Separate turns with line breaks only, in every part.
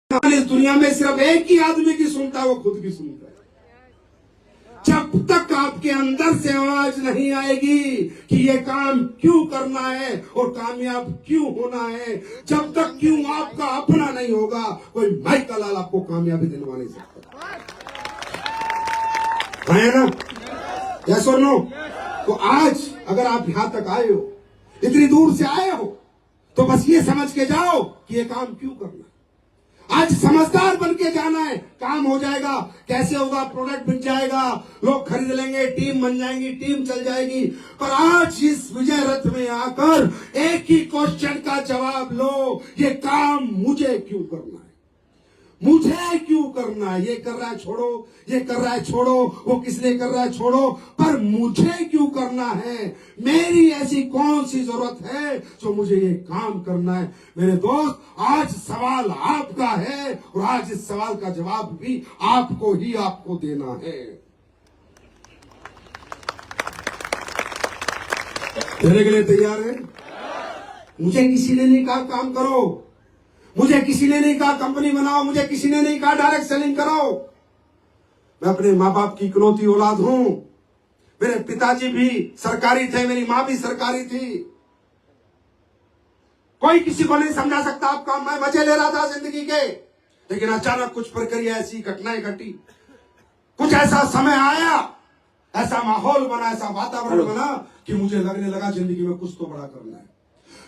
इस दुनिया में सिर्फ एक ही आदमी की सुनता है, वो खुद की सुनता है। जब तक आपके अंदर से आवाज नहीं आएगी कि ये काम क्यों करना है और कामयाब क्यों होना है, जब तक क्यों आपका अपना नहीं होगा, कोई भाई का लाल आपको कामयाबी दिलवा नहीं सकता है ना। यस और नो। तो आज अगर आप यहां तक आए हो, इतनी दूर से आए हो, तो बस ये समझ के जाओ कि ये काम क्यों करना है। आज समझदार बन के जाना है, काम हो जाएगा। कैसे होगा? प्रोडक्ट बिक जाएगा, लोग खरीद लेंगे, टीम बन जाएगी, टीम चल जाएगी। पर आज इस विजय रथ में आकर एक ही क्वेश्चन का जवाब लो, ये काम मुझे क्यों करना है, मुझे क्यों करना है। ये कर रहा है छोड़ो, ये कर रहा है छोड़ो, वो किसने कर रहा है छोड़ो, पर मुझे क्यों करना है। मेरी ऐसी कौन सी जरूरत है जो मुझे ये काम करना है। मेरे दोस्त, आज सवाल आपका है और आज इस सवाल का जवाब भी आपको देना है। देने के लिए तैयार है? मुझे किसी ने नहीं कहा काम करो, मुझे किसी ने नहीं कहा कंपनी बनाओ, मुझे किसी ने नहीं कहा डायरेक्ट सेलिंग कराओ। मैं अपने माँ बाप की इकलौती औलाद हूं। मेरे पिताजी भी सरकारी थे, मेरी माँ भी सरकारी थी। कोई किसी को नहीं समझा सकता आपका। मैं मजे ले रहा था जिंदगी के, लेकिन अचानक कुछ प्रक्रिया ऐसी घटनाएं घटी, कुछ ऐसा समय आया, ऐसा माहौल बना, ऐसा वातावरण बना कि मुझे लगने लगा जिंदगी में कुछ तो बड़ा करना है,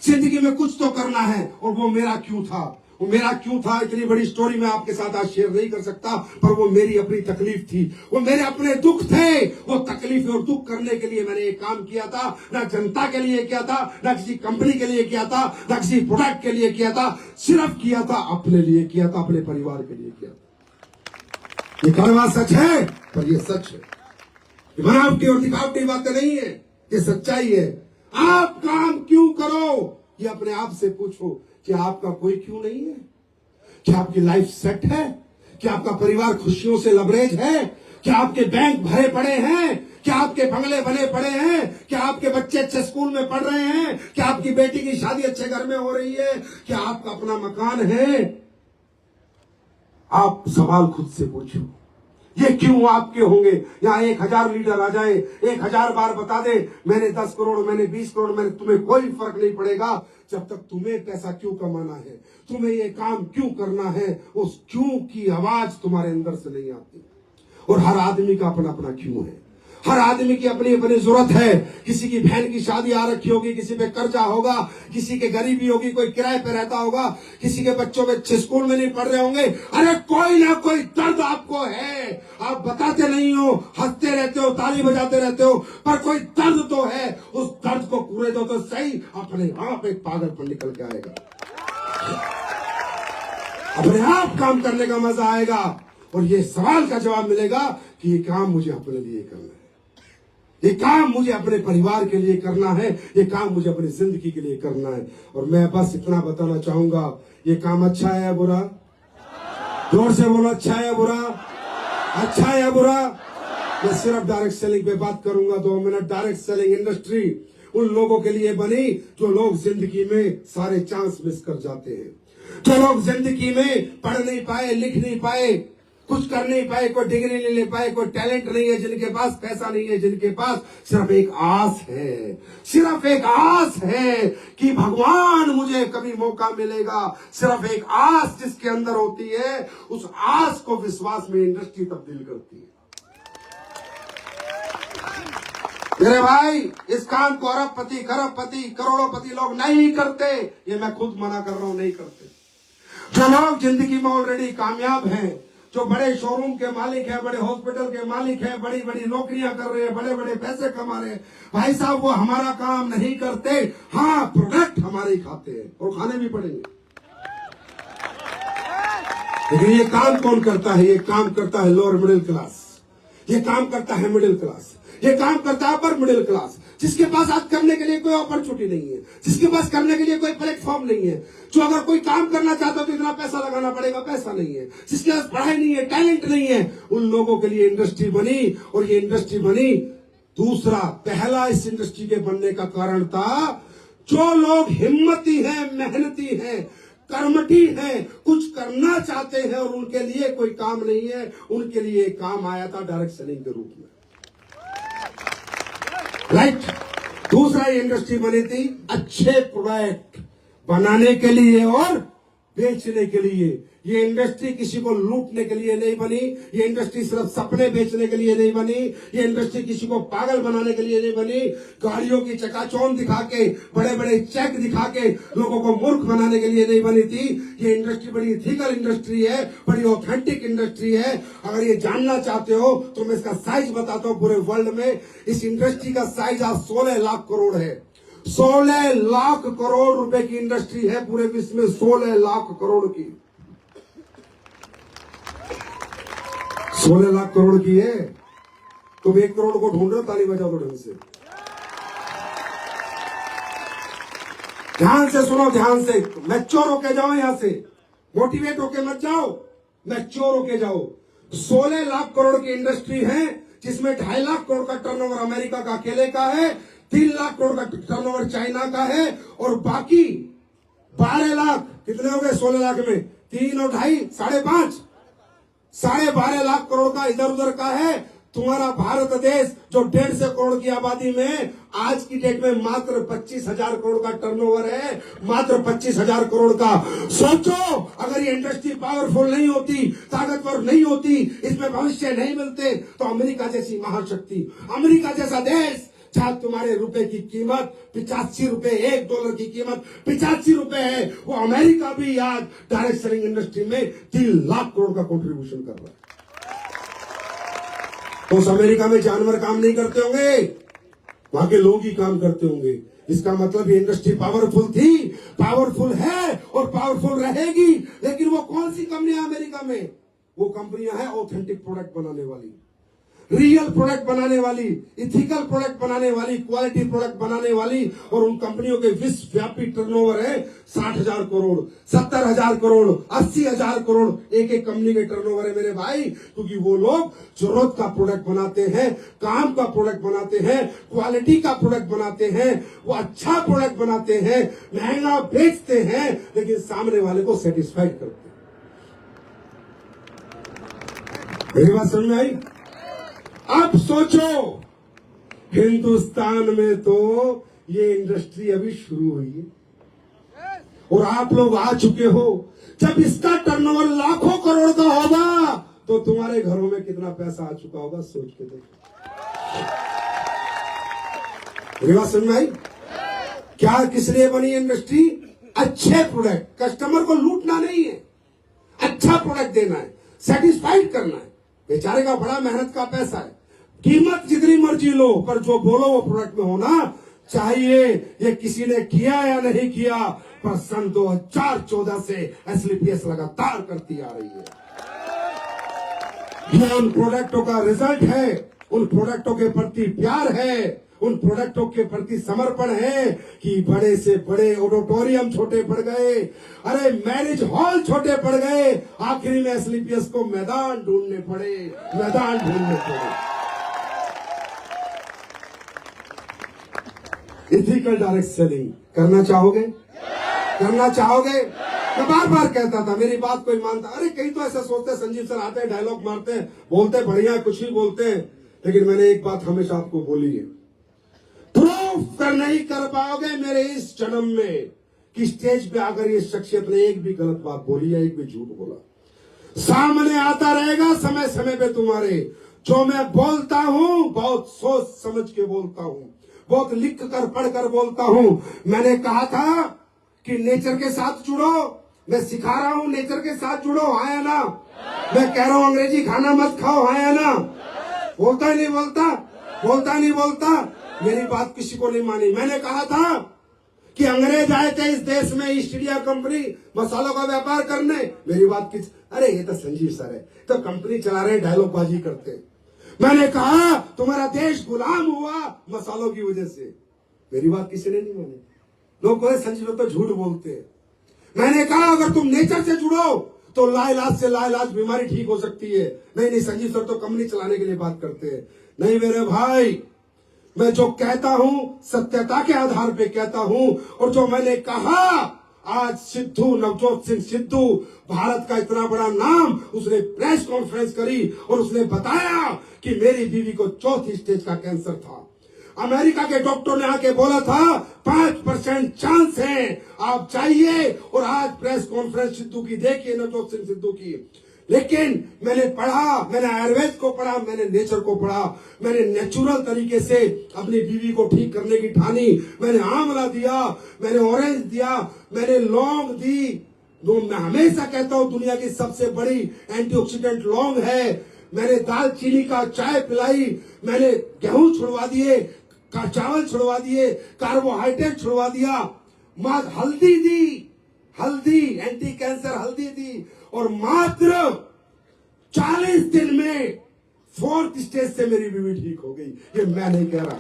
जिंदगी में कुछ तो करना है। और वो मेरा क्यों था, वो मेरा क्यों था, इतनी बड़ी स्टोरी मैं आपके साथ आज शेयर नहीं कर सकता, पर वो मेरी अपनी तकलीफ थी, वो मेरे अपने दुख थे। वो तकलीफ और दुख करने के लिए मैंने एक काम किया था। ना जनता के लिए किया था, ना किसी कंपनी के लिए किया था, ना किसी प्रोडक्ट के लिए किया था, सिर्फ किया था अपने लिए किया था, अपने परिवार के लिए किया था। ये कड़वा सच है, पर ये सच है। ये बनावटी और दिखावटी बातें नहीं है, ये सच्चाई है। आप काम क्यों करो, ये अपने आप से पूछो कि आपका कोई क्यों नहीं है। क्या आपकी लाइफ सेट है? क्या आपका परिवार खुशियों से लबरेज है? क्या आपके बैंक भरे पड़े हैं? क्या आपके बंगले बने पड़े हैं? क्या आपके बच्चे अच्छे स्कूल में पढ़ रहे हैं? क्या आपकी बेटी की शादी अच्छे घर में हो रही है? क्या आपका अपना मकान है? आप सवाल खुद से पूछो, ये क्यों आपके होंगे। यहाँ 1000 लीडर आ जाए, 1000 बार बता दे मैंने 10 करोड़, मैंने 20 करोड़, मैंने, तुम्हें कोई फर्क नहीं पड़ेगा जब तक तुम्हें पैसा क्यों कमाना है, तुम्हें ये काम क्यों करना है, उस क्यों की आवाज तुम्हारे अंदर से नहीं आती। और हर आदमी का अपना अपना क्यों है, हर आदमी की अपनी अपनी जरूरत है। किसी की बहन की शादी आ रखी होगी, किसी पे कर्जा होगा, किसी के गरीबी होगी, कोई किराए पे रहता होगा, किसी के बच्चों में अच्छे स्कूल में नहीं पढ़ रहे होंगे। अरे कोई ना कोई दर्द आपको है, आप बताते नहीं हो, हंसते रहते हो, ताली बजाते रहते हो, पर कोई दर्द तो है। उस दर्द को पूरे दो तो सही, अपने आप एक पागलपन निकल के आएगा, अपने आप काम करने का मजा आएगा और ये सवाल का जवाब मिलेगा कि ये काम मुझे अपने लिए करना है, ये काम मुझे अपने परिवार के लिए करना है, ये काम मुझे अपनी जिंदगी के लिए करना है। और मैं बस इतना बताना चाहूंगा, ये काम अच्छा है या बुरा? जोर से बोलो, अच्छा है या बुरा? अच्छा है या बुरा? मैं सिर्फ डायरेक्ट सेलिंग पे बात करूंगा 2 मिनट। डायरेक्ट सेलिंग इंडस्ट्री उन लोगों के लिए बनी जो लोग जिंदगी में सारे चांस मिस कर जाते हैं, जो लोग जिंदगी में पढ़ नहीं पाए, लिख नहीं पाए, कुछ कर नहीं पाए, कोई डिग्री नहीं ले पाए, कोई टैलेंट नहीं है, जिनके पास पैसा नहीं है, जिनके पास सिर्फ एक आस है, सिर्फ एक आस है कि भगवान मुझे कभी मौका मिलेगा। सिर्फ एक आस जिसके अंदर होती है, उस आस को विश्वास में इंडस्ट्री तब्दील करती है। मेरे भाई, इस काम को अरबपति, खरबपति, करोड़ोंपति लोग नहीं करते, ये मैं खुद मना कर रहा हूं, नहीं करते। जो लोग जिंदगी में ऑलरेडी कामयाब हैं, जो बड़े शोरूम के मालिक हैं, बड़े हॉस्पिटल के मालिक हैं, बड़ी बड़ी नौकरियां कर रहे हैं, बड़े बड़े पैसे कमा रहे हैं, भाई साहब वो हमारा काम नहीं करते। हाँ, प्रोडक्ट हमारे ही खाते हैं और खाने भी पड़ेंगे, लेकिन ये काम कौन करता है? ये काम करता है लोअर मिडिल क्लास, ये काम करता है मिडिल क्लास, ये काम करता है अपर मिडिल क्लास, जिसके पास आज करने के लिए कोई अपॉर्चुनिटी नहीं है, जिसके पास करने के लिए कोई प्लेटफॉर्म नहीं है, जो अगर कोई काम करना चाहता है तो इतना पैसा लगाना पड़ेगा, पैसा नहीं है, जिसके पास पढ़ाई नहीं है, टैलेंट नहीं है, उन लोगों के लिए इंडस्ट्री बनी। और ये इंडस्ट्री बनी, दूसरा, पहला इस इंडस्ट्री के बनने का कारण था जो लोग हिम्मती हैं, मेहनती हैं, कर्मठी हैं, कुछ करना चाहते हैं और उनके लिए कोई काम नहीं है, उनके लिए काम आया था डायरेक्ट सेलिंग के रूप में। राइट। दूसरा इंडस्ट्री बनी थी अच्छे प्रोडक्ट बनाने के लिए और बेचने के लिए। ये इंडस्ट्री किसी को लूटने के लिए नहीं बनी, ये इंडस्ट्री सिर्फ सपने बेचने के लिए नहीं बनी, ये इंडस्ट्री किसी को पागल बनाने के लिए नहीं बनी, गाड़ियों की चकाचौंध दिखा के, बड़े बड़े चेक दिखा के लोगों को मूर्ख बनाने के लिए नहीं बनी थी। ये इंडस्ट्री बड़ी इथिकल इंडस्ट्री है, बड़ी ऑथेंटिक इंडस्ट्री है। अगर ये जानना चाहते हो तो मैं इसका साइज बताता हूँ। पूरे वर्ल्ड में इस इंडस्ट्री का साइज आज 16 लाख करोड़ है। 16 लाख करोड़ रुपए की इंडस्ट्री है पूरे विश्व में, 16 लाख करोड़ की, 16 लाख करोड़ की है। तुम 1 करोड़ को ढूंढ रहे हो, ताली बजाओ ढंग से। ध्यान से सुनो, ध्यान से। मैच्योर होके जाओ, यहां से मोटिवेट होके मत जाओ, मैच्योर होके जाओ। 16 लाख करोड़ की इंडस्ट्री है, जिसमें 2.5 लाख करोड़ का टर्नओवर अमेरिका का अकेले का है, 3 लाख करोड़ का टर्नओवर चाइना का है, और बाकी 12 लाख, कितने हो गए 16 लाख में? 3 और 2.5, 5.5, 12.5 लाख करोड़ का इधर उधर का है। तुम्हारा भारत देश जो 150 करोड़ की आबादी में आज की डेट में मात्र 25,000 करोड़ का टर्नओवर है, मात्र 25,000 करोड़ का। सोचो, अगर ये इंडस्ट्री पावरफुल नहीं होती, ताकतवर नहीं होती, इसमें भविष्य नहीं मिलते, तो अमेरिका जैसी महाशक्ति, अमेरिका जैसा देश, जहां तुम्हारे रुपए की कीमत 85 रुपए, $1 की कीमत 85 रुपए है, वो अमेरिका भी आज डायरेक्ट सेलिंग इंडस्ट्री में 3 लाख करोड़ का कंट्रीब्यूशन कर रहा है। तो उस अमेरिका में जानवर काम नहीं करते होंगे, वहां के लोग ही काम करते होंगे। इसका मतलब ये इंडस्ट्री पावरफुल थी, पावरफुल है और पावरफुल रहेगी। लेकिन वो कौन सी कंपनियां अमेरिका में? वो कंपनियां हैं ऑथेंटिक प्रोडक्ट बनाने वाली, रियल प्रोडक्ट बनाने वाली, इथिकल प्रोडक्ट बनाने वाली, क्वालिटी प्रोडक्ट बनाने वाली। और उन कंपनियों के विश्वव्यापी टर्नओवर है 60,000 करोड़, 70,000 करोड़, 80,000 करोड़। एक एक कंपनी के टर्नओवर है मेरे भाई, क्योंकि वो लोग जरूरत का प्रोडक्ट बनाते हैं, काम का प्रोडक्ट बनाते हैं, क्वालिटी का प्रोडक्ट बनाते हैं, वो अच्छा प्रोडक्ट बनाते हैं, महंगा बेचते हैं, लेकिन सामने वाले को सेटिस्फाइड करते हैं। मेरी बात समझ में आई? अब सोचो, हिंदुस्तान में तो ये इंडस्ट्री अभी शुरू हुई है और आप लोग आ चुके हो। जब इसका टर्नओवर लाखों करोड़ का होगा तो तुम्हारे घरों में कितना पैसा आ चुका होगा, सोच के देखो। मेरी बात समझ में आई? क्या किस लिए बनी इंडस्ट्री? अच्छे प्रोडक्ट, कस्टमर को लूटना नहीं है, अच्छा प्रोडक्ट देना है, सेटिस्फाइड करना है। बेचारे का बड़ा मेहनत का पैसा है, कीमत जितनी मर्जी लो, पर जो बोलो वो प्रोडक्ट में होना चाहिए। ये किसी ने किया या नहीं किया, पर सन 2014 से एसलीपीएस लगातार करती आ रही है। ये उन प्रोडक्टों का रिजल्ट है, उन प्रोडक्टों के प्रति प्यार है, उन प्रोडक्टों के प्रति समर्पण है कि बड़े से बड़े ऑडिटोरियम छोटे पड़ गए, अरे मैरिज हॉल छोटे पड़ गए, आखिरी में एसलीपीएस को मैदान ढूंढने पड़े, मैदान ढूंढने पड़े। इथिकल डायरेक्ट सेलिंग करना चाहोगे? करना चाहोगे? मैं बार बार कहता था, मेरी बात कोई मानता? अरे कई तो ऐसा सोचते, संजीव सर आते हैं, डायलॉग मारते हैं, बोलते बढ़िया, कुछ भी बोलते हैं, लेकिन मैंने एक बात हमेशा आपको बोली है, प्रूफ कर नहीं कर पाओगे मेरे इस जन्म में कि स्टेज पे आकर ये शख्सियत ने एक भी गलत बात बोली या एक भी झूठ बोला। सामने आता रहेगा समय समय पे तुम्हारे। जो मैं बोलता हूं बहुत सोच समझ के बोलता हूं, बहुत लिख कर पढ़ कर बोलता हूं। मैंने कहा था कि नेचर के साथ जुड़ो, मैं सिखा रहा हूं नेचर के साथ जुड़ो, आया ना? मैं कह रहा हूं अंग्रेजी खाना मत खाओ, आया ना? बोलता नहीं बोलता, बोलता नहीं बोलता। मेरी बात किसी को नहीं मानी। मैंने कहा था कि अंग्रेज आए थे इस देश में ईस्ट इंडिया कंपनी मसालों का व्यापार करने, मेरी बात किस, अरे ये तो संजीव सर है, तो कंपनी चला रहे, डायलॉग बाजी करते। मैंने कहा तुम्हारा देश गुलाम हुआ मसालों की वजह से, मेरी बात किसी ने नहीं मानी। लोग बोले संजीव तो झूठ बोलते हैं। मैंने कहा अगर तुम नेचर से जुड़ो तो लाइलाज से लाइलाज बीमारी ठीक हो सकती है। नहीं संजीव सर तो कंपनी चलाने के लिए बात करते हैं। नहीं मेरे भाई, मैं जो कहता हूं सत्यता के आधार पे कहता हूं, और जो मैंने कहा आज सिद्धू, नवजोत सिंह सिद्धू, भारत का इतना बड़ा नाम, उसने प्रेस कॉन्फ्रेंस करी और उसने बताया कि मेरी बीवी को 4th स्टेज का कैंसर था। अमेरिका के डॉक्टर ने आके बोला था 5% चांस है, आप जाइए। और आज प्रेस कॉन्फ्रेंस सिद्धू की देखिए, नवजोत सिंह सिद्धू की। लेकिन मैंने पढ़ा, मैंने आयुर्वेद को पढ़ा, मैंने नेचर को पढ़ा, मैंने नेचुरल तरीके से अपनी बीवी को ठीक करने की ठानी। मैंने आंवला दिया, मैंने ऑरेंज दिया, मैंने लौंग दी। मैं हमेशा कहता हूं दुनिया की सबसे बड़ी एंटीऑक्सीडेंट लौंग है। मैंने दालचीनी का चाय पिलाई, मैंने गेहूं छुड़वा दिए, चावल छुड़वा दिए, कार्बोहाइड्रेट छुड़वा दिया, हल्दी दी, हल्दी एंटी कैंसर हल्दी दी। और मात्र 40 दिन में 4th स्टेज से मेरी बीवी ठीक हो गई। ये मैं नहीं कह रहा,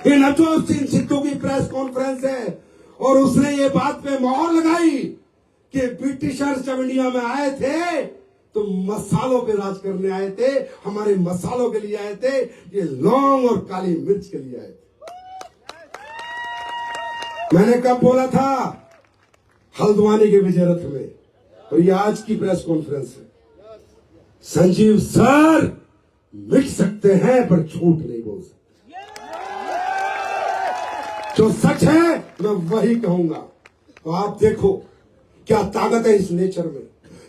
ये नवजोत सिंह सिद्धू की प्रेस कॉन्फ्रेंस है। और उसने ये बात पे मोहर लगाई कि ब्रिटिशर्स जब इंडिया में आए थे तो मसालों पे राज करने आए थे, हमारे मसालों के लिए आए थे, ये लौंग और काली मिर्च के लिए आए थे। मैंने कब बोला था? हल्द्वानी के विजय रथ में। और ये आज की प्रेस कॉन्फ्रेंस है। संजीव सर मिट सकते हैं पर झूठ नहीं बोल सकते। जो सच है मैं वही कहूंगा। तो आप देखो क्या ताकत है इस नेचर में,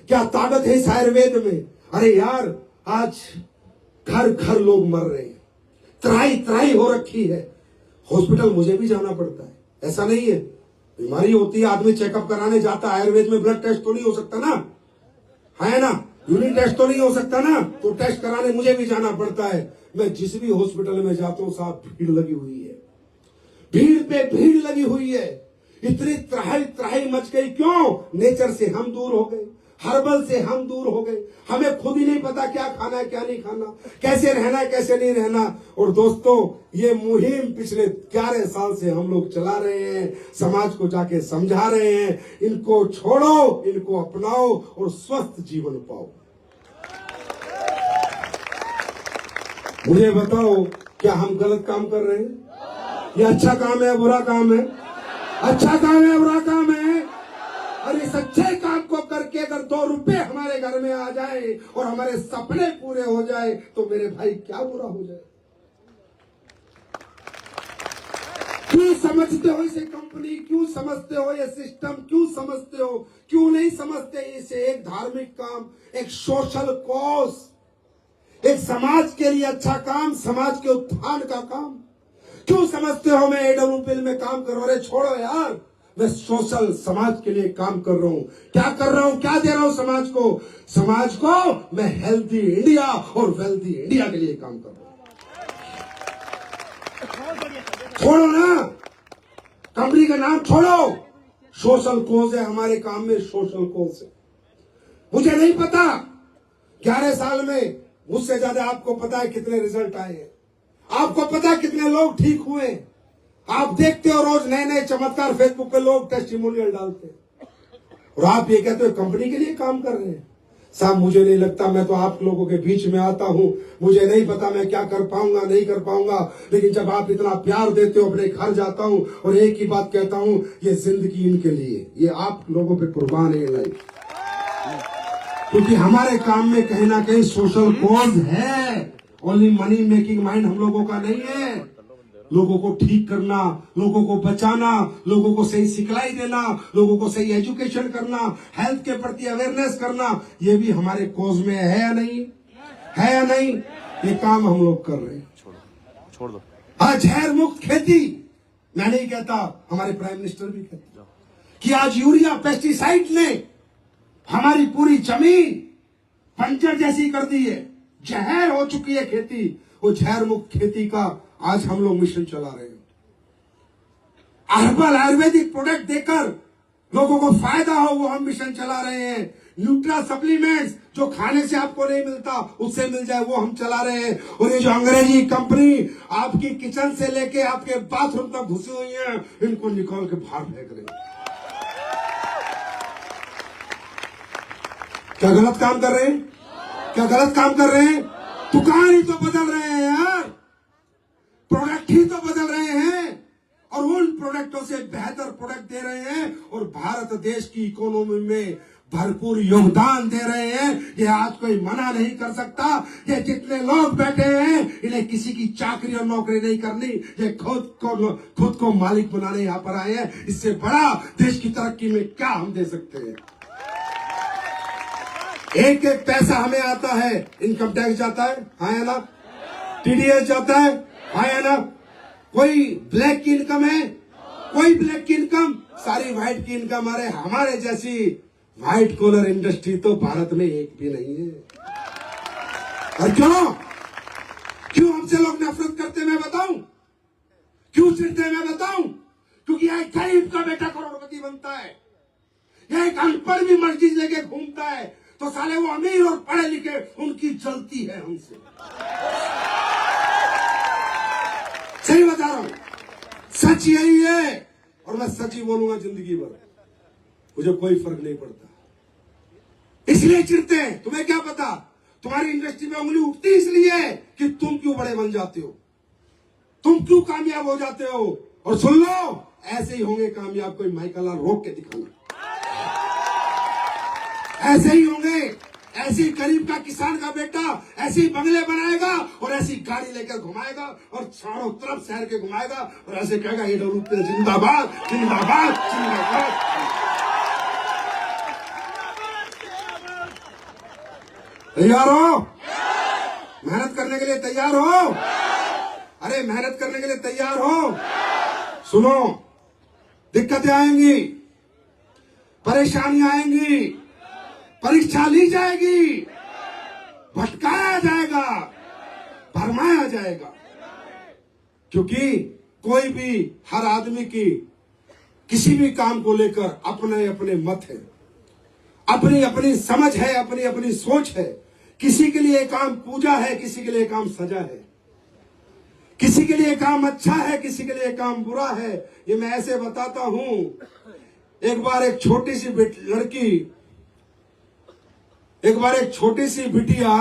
क्या ताकत है इस आयुर्वेद में। अरे यार, आज घर घर लोग मर रहे हैं, त्राही त्राही हो रखी है। हॉस्पिटल मुझे भी जाना पड़ता है, ऐसा नहीं है। बीमारी होती है, आदमी चेकअप कराने जाता है। आयुर्वेद में ब्लड टेस्ट तो नहीं हो सकता ना, है ना, यूरिन टेस्ट तो नहीं हो सकता ना, तो टेस्ट कराने मुझे भी जाना पड़ता है। मैं जिस भी हॉस्पिटल में जाता हूँ साहब, भीड़ लगी हुई है, भीड़ पे भीड़ लगी हुई है। इतनी त्राही त्राही मच गई, क्यों? नेचर से हम दूर हो गए, हर्बल से हम दूर हो गए। हमें खुद ही नहीं पता क्या खाना है क्या नहीं खाना, कैसे रहना है कैसे नहीं रहना। और दोस्तों, ये मुहिम पिछले 11 साल से हम लोग चला रहे हैं, समाज को जाके समझा रहे हैं, इनको छोड़ो, इनको अपनाओ और स्वस्थ जीवन पाओ। मुझे बताओ, क्या हम गलत काम कर रहे हैं? ये अच्छा काम है बुरा काम है? अच्छा काम है बुरा काम है? और इस अच्छे काम को करके अगर 2 रुपए हमारे घर में आ जाए और हमारे सपने पूरे हो जाए तो मेरे भाई क्या बुरा हो जाए? क्यों समझते हो इसे कंपनी, क्यों समझते हो ये सिस्टम, क्यों समझते हो, क्यों नहीं समझते इसे एक धार्मिक काम, एक सोशल कॉज, एक समाज के लिए अच्छा काम, समाज के उत्थान का काम क्यों समझते हो? मैं AWPL में काम कर रहा हूं। अरे छोड़ो यार, मैं सोशल समाज के लिए काम कर रहा हूं। क्या कर रहा हूं, क्या दे रहा हूं समाज को? समाज को मैं हेल्दी इंडिया और वेल्दी इंडिया के लिए काम कर रहा हूं। छोड़ो ना, कंपनी का नाम छोड़ो, सोशल कोज है हमारे काम में, सोशल कोज है। मुझे नहीं पता 11 साल में मुझसे ज्यादा आपको पता है कितने रिजल्ट आए हैं, आपको पता है कितने लोग ठीक हुए। आप देखते हो रोज नए नए चमत्कार, फेसबुक पे लोग टेस्टिमोनियल डालते हैं और आप ये कहते हो कंपनी के लिए काम कर रहे हैं। साहब मुझे नहीं लगता, मैं तो आप लोगों के बीच में आता हूं, मुझे नहीं पता मैं क्या कर पाऊंगा नहीं कर पाऊंगा, लेकिन जब आप इतना प्यार देते हो अपने घर जाता हूं और एक ही बात कहता हूं, ये जिंदगी इनके लिए, ये आप लोगों पे कुर्बान है लाइफ। क्योंकि हमारे काम में कहीं ना कहीं सोशल कॉज है। ओनली मनी मेकिंग माइंड हम लोगों का नहीं है। लोगों को ठीक करना, लोगों को बचाना, लोगों को सही सिखलाई देना, लोगों को सही एजुकेशन करना, हेल्थ के प्रति अवेयरनेस करना, ये भी हमारे कॉज में है या नहीं? है या नहीं? ये काम हम लोग कर रहे हैं। छोड़ दो। आज जहर मुक्त खेती, मैं नहीं कहता, हमारे प्राइम मिनिस्टर भी कहते कि आज यूरिया पेस्टिसाइड ने हमारी पूरी जमीन बंजर जैसी कर दी है, जहर हो चुकी है खेती। वो जहर मुक्त खेती का आज हम लोग मिशन चला रहे हैं। हर्बल आयुर्वेदिक प्रोडक्ट देकर लोगों को फायदा हो, वो हम मिशन चला रहे हैं। न्यूट्रा सप्लीमेंट्स जो खाने से आपको नहीं मिलता उससे मिल जाए, वो हम चला रहे हैं। और ये जो अंग्रेजी कंपनी आपकी किचन से लेके आपके बाथरूम तक घुसी हुई है, इनको निकाल के बाहर फेंक रहे हैं। क्या गलत काम कर रहे हैं? क्या गलत काम कर रहे हैं? दुकान ही तो बदल रहे हैं यार, प्रोडक्ट ही तो बदल रहे हैं। और उन प्रोडक्टों वालों से बेहतर प्रोडक्ट दे रहे हैं और भारत देश की इकोनॉमी में भरपूर योगदान दे रहे हैं। ये आज कोई मना नहीं कर सकता। ये जितने लोग बैठे हैं इन्हें किसी की चाकरी और नौकरी नहीं करनी, ये खुद को मालिक बनाने यहाँ पर आए हैं। इससे बड़ा देश की तरक्की में क्या हम दे सकते हैं। एक एक पैसा हमें आता है, इनकम टैक्स जाता है, हाँ है ना, टीडीएस जाता है, हाँ है ना, कोई ब्लैक की इनकम है, कोई ब्लैक की इनकम, सारी व्हाइट की इनकम। हमारे जैसी व्हाइट कॉलर इंडस्ट्री तो भारत में एक भी नहीं है। और क्यों हमसे लोग नफरत करते मैं बताऊं, क्यों चिढ़ते मैं बताऊं? क्योंकि यह गरीब का बेटा करोड़पति बनता है, यह एक अनपढ़ भी मस्जिद लेके घूमता है तो साले वो अमीर और पढ़े लिखे उनकी जलती है हमसे। सही बता रहा हूं, सच यही है और मैं सच ही बोलूंगा जिंदगी भर, मुझे कोई फर्क नहीं पड़ता। इसलिए चिढ़ते हैं, तुम्हें क्या पता, तुम्हारी इंडस्ट्री में उंगली उठती इसलिए कि तुम क्यों बड़े बन जाते हो, तुम क्यों कामयाब हो जाते हो। और सुन लो, ऐसे ही होंगे कामयाब, कोई माइकल लाल रोक के दिखाना, ऐसे ही होंगे। ऐसे ही गरीब का किसान का बेटा ऐसे ही बंगले बनाएगा और ऐसी गाड़ी लेकर घुमाएगा और चारों तरफ शहर के घुमाएगा और ऐसे कहेगा AWP जिंदाबाद जिंदाबाद जिंदाबाद। तैयार हो? मेहनत करने के लिए तैयार हो? अरे मेहनत करने के लिए तैयार हो? सुनो, दिक्कतें आएंगी, परेशानियां आएंगी, परीक्षा ली जाएगी, भटकाया जाएगा, भरमाया जाएगा, क्योंकि कोई भी, हर आदमी की किसी भी काम को लेकर अपने अपने मत है, अपनी अपनी समझ है, अपनी अपनी सोच है। किसी के लिए काम पूजा है, किसी के लिए काम सजा है, किसी के लिए काम अच्छा है, किसी के लिए काम बुरा है। ये मैं ऐसे बताता हूं, एक बार एक छोटी सी बिटिया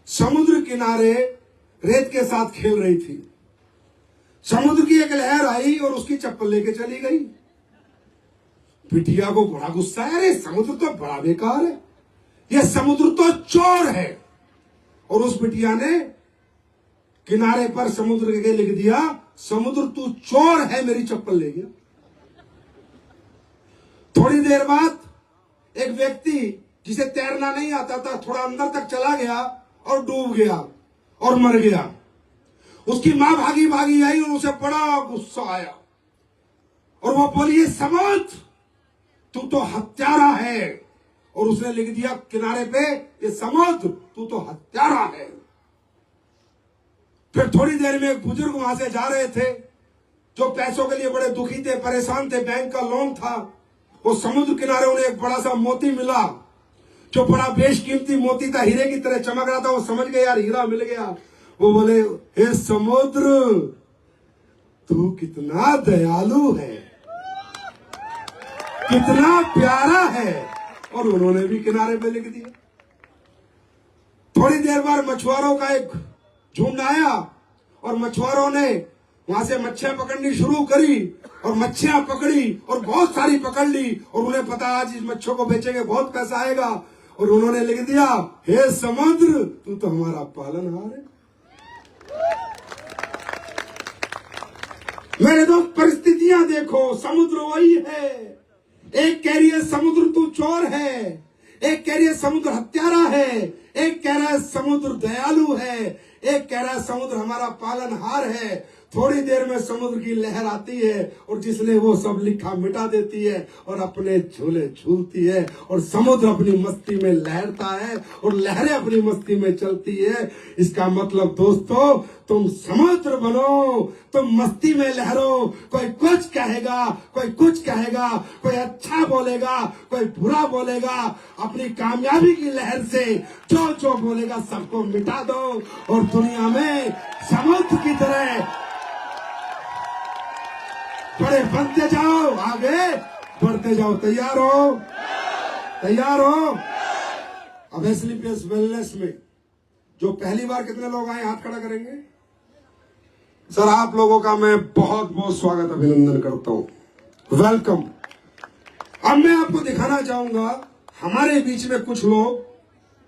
समुद्र किनारे रेत के साथ खेल रही थी। समुद्र की एक लहर आई और उसकी चप्पल लेके चली गई। बिटिया को बड़ा गुस्सा है, अरे समुद्र तो बड़ा बेकार है, यह समुद्र तो चोर है। और उस बिटिया ने किनारे पर समुद्र के लिख दिया, समुद्र तू चोर है, मेरी चप्पल ले गया। थोड़ी देर बाद एक व्यक्ति जिसे तैरना नहीं आता था थोड़ा अंदर तक चला गया और डूब गया और मर गया। उसकी मां भागी भागी आई और उसे बड़ा गुस्सा आया और वो बोली, समुद्र तू तो हत्यारा है। और उसने लिख दिया किनारे पे, ये समुद्र तू तो हत्यारा है। फिर थोड़ी देर में एक बुजुर्ग वहां से जा रहे थे जो पैसों के लिए बड़े दुखी थे, परेशान थे, बैंक का लोन था। वो समुद्र किनारे उन्हें एक बड़ा सा मोती मिला जो बड़ा बेशकीमती मोती था, हीरे की तरह चमक रहा था। वो समझ गए यार हीरा मिल गया। वो बोले, हे समुद्र तू कितना दयालु है, कितना प्यारा है। और उन्होंने भी किनारे पे लिख दिया। थोड़ी देर बाद मछुआरों का एक झुंड आया और मछुआरों ने वहां से मच्छियां पकड़नी शुरू करी और मच्छियां पकड़ी और बहुत सारी पकड़ ली। और उन्हें पता आज इस मच्छियों को बेचेंगे बहुत पैसा आएगा। और उन्होंने लिख दिया, हे समुद्र तू तो हमारा पालनहार है। मेरे दोस्त परिस्थितियां देखो, समुद्र वही है। एक कह रही है समुद्र तू चोर है, एक कह रही है समुद्र हत्यारा है, एक कह रहा है समुद्र दयालु है, एक कह रहा है समुद्र हमारा पालनहार है। थोड़ी देर में समुद्र की लहर आती है और जिसने वो सब लिखा मिटा देती है और अपने झूले झूलती है। और समुद्र अपनी मस्ती में लहरता है और लहरें अपनी मस्ती में चलती है। इसका मतलब दोस्तों, तुम समुद्र बनो, तुम मस्ती में लहरो। कोई कुछ कहेगा, कोई कुछ कहेगा, कोई अच्छा बोलेगा, कोई बुरा बोलेगा। अपनी कामयाबी की लहर से जो जो बोलेगा सबको मिटा दो और दुनिया में समुद्र की तरह बड़े बनते जाओ, आगे बढ़ते जाओ। तैयार हो? तैयार हो? अब एसलीपीएस वेलनेस में जो पहली बार कितने लोग आए, हाथ खड़ा करेंगे। सर आप लोगों का मैं बहुत बहुत स्वागत अभिनंदन करता हूं। वेलकम। अब मैं आपको दिखाना चाहूंगा हमारे बीच में कुछ लोग,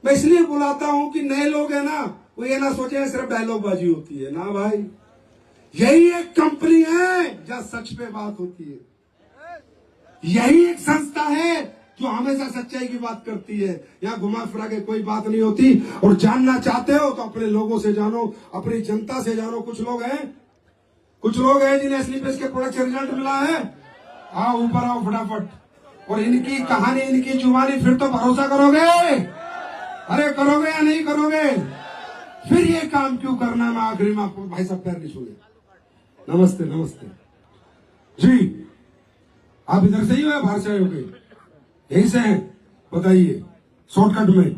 मैं इसलिए बुलाता हूं कि नए लोग हैं ना, वो ये ना सोचे सिर्फ डायलॉगबाजी होती है ना भाई। यही एक कंपनी है जहां सच पे बात होती है, यही एक संस्था है जो हमेशा सच्चाई की बात करती है। यहाँ घुमा फिरा के कोई बात नहीं होती। और जानना चाहते हो तो अपने लोगों से जानो, अपनी जनता से जानो। कुछ लोग हैं जिन्हें स्लीपर्स के प्रोडक्ट से रिजल्ट मिला है। हाँ, ऊपर आओ फटाफट। और इनकी कहानी, इनकी जुबानी, फिर तो भरोसा करोगे। अरे करोगे या नहीं करोगे? फिर ये काम क्यों करना? मैं आखिरी में आपको भाई साहब पैर नहीं छूले। नमस्ते नमस्ते जी। आप इधर से ही हो या बाहर से आए हो? यहीं से हैं? बताइए शॉर्टकट में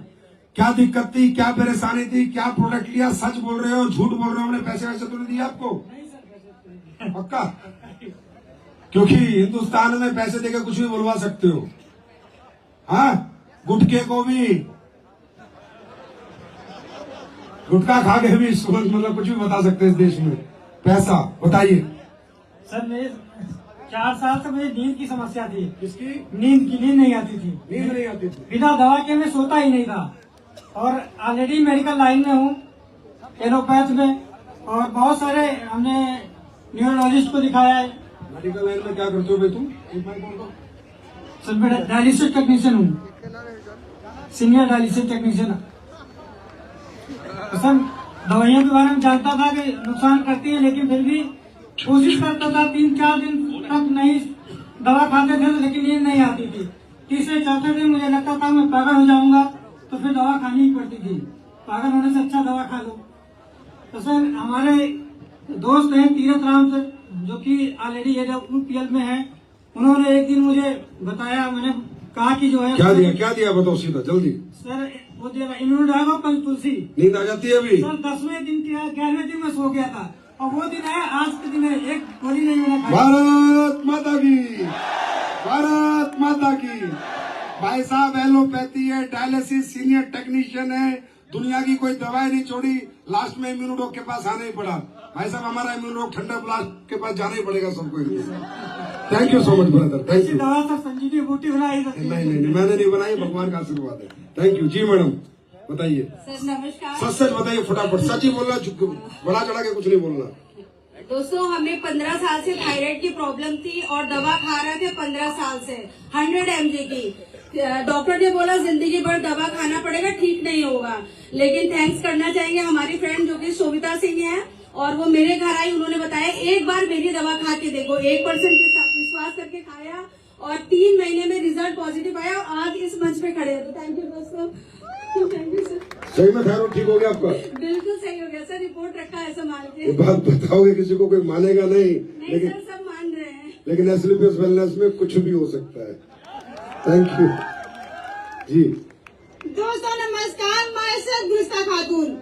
क्या दिक्कत थी, क्या परेशानी थी, क्या प्रोडक्ट लिया? सच बोल रहे हो, झूठ बोल रहे हो? हमने पैसे वैसे तो नहीं दिए आपको? पक्का? क्योंकि हिंदुस्तान में पैसे देकर कुछ भी बुलवा सकते हो। हाँ, गुटखे को भी, गुटखा खा के भी मतलब कुछ भी बता सकते हैं इस देश में। पैसा बताइए
सर। मेरे 4 साल से मुझे नींद की समस्या थी।
किसकी?
नींद नहीं आती थी।
नींद नहीं आती थी?
बिना दवा के मैं सोता ही नहीं था। और ऑलरेडी मेडिकल लाइन में हूँ, एलोपैथ में, और बहुत सारे हमने न्यूरोलॉजिस्ट को दिखाया है।
मेडिकल लाइन में क्या करते हो भाई तुम?
सर मैं डायलिसिस टेक्नीशियन हूँ, सीनियर डायलिसिस टेक्नीशियन। सर दवाइयों के बारे में जानता था कि नुकसान करती है, लेकिन फिर भी कोशिश करता था। 3-4 दिन तक नहीं दवा खाते थे, लेकिन नींद नहीं आती थी। तीसरे चौथे दिन मुझे लगता था मैं पागल हो जाऊंगा, तो फिर दवा खानी ही पड़ती थी। पागल होने से अच्छा दवा खा लो। तो सर हमारे दोस्त हैं तीरथ राम सर, जो कि ऑलरेडी UPL में है। उन्होंने एक दिन मुझे बताया, मैंने कहा कि जो है
क्या दिया बताओ सीधा जल्दी।
सर वो दिया इम्यूनोडाग और तुलसी।
नींद आ जाती है अभी?
सर 10वें दिन के 11वें दिन में सो गया था, और वो दिन है आज के दिन है, एक गोली नहीं मैंने खाई।
भारत माता की, भारत माता की। भाई साहब एलोपैथी है, डायलिसिस सीनियर टेक्नीशियन है, दुनिया की कोई दवाई नहीं छोड़ी। लास्ट में इम्यूनोडॉग के पास आना ही पड़ा। भाई साहब हमारा इम्यूनोडॉग ठंडा ब्लास्ट के पास जाना ही पड़ेगा सबको। Thank you so much brother, thank you.
दवा सर संजीवनी बूटी बनाई।
नहीं मैंने नहीं बनाई, भगवान का आशीर्वाद है। Thank you ji. मैडम बताइए।
सर नमस्कार।
सच बताइए फटाफट, सच ही बोलना, बड़ा चढ़ा के कुछ नहीं बोलना।
दोस्तों हमें 15 साल से थायराइड की प्रॉब्लम थी और दवा खा रहे थे 15 साल से 100 mg की। डॉक्टर ने बोला जिंदगी भर दवा खाना पड़ेगा, ठीक नहीं होगा। लेकिन थैंक्स करना चाहिए हमारी फ्रेंड जो कि शोभिता सिंह है, और वो मेरे घर आई। उन्होंने बताया एक बार मेरी दवा खा के देखो। 1% के साथ विश्वास करके खाया और 3 महीने में रिजल्ट पॉजिटिव आया, और आज इस मंच पे खड़े हैं। तो थैंक यू दोस्तों, थैंक यू सर।
सही में थायराइड ठीक हो गया आपका?
बिल्कुल सही हो गया सर, रिपोर्ट रखा है संभाल के।
ये बात बताओगे किसी को, कोई मानेगा नहीं, लेकिन
सर सब मान रहे हैं।
लेकिन एस्लीपियस वेलनेस में कुछ भी हो सकता है। थैंक यू जी।
दोस्तों नमस्कार, मैं सर गुलिस्ता खातून।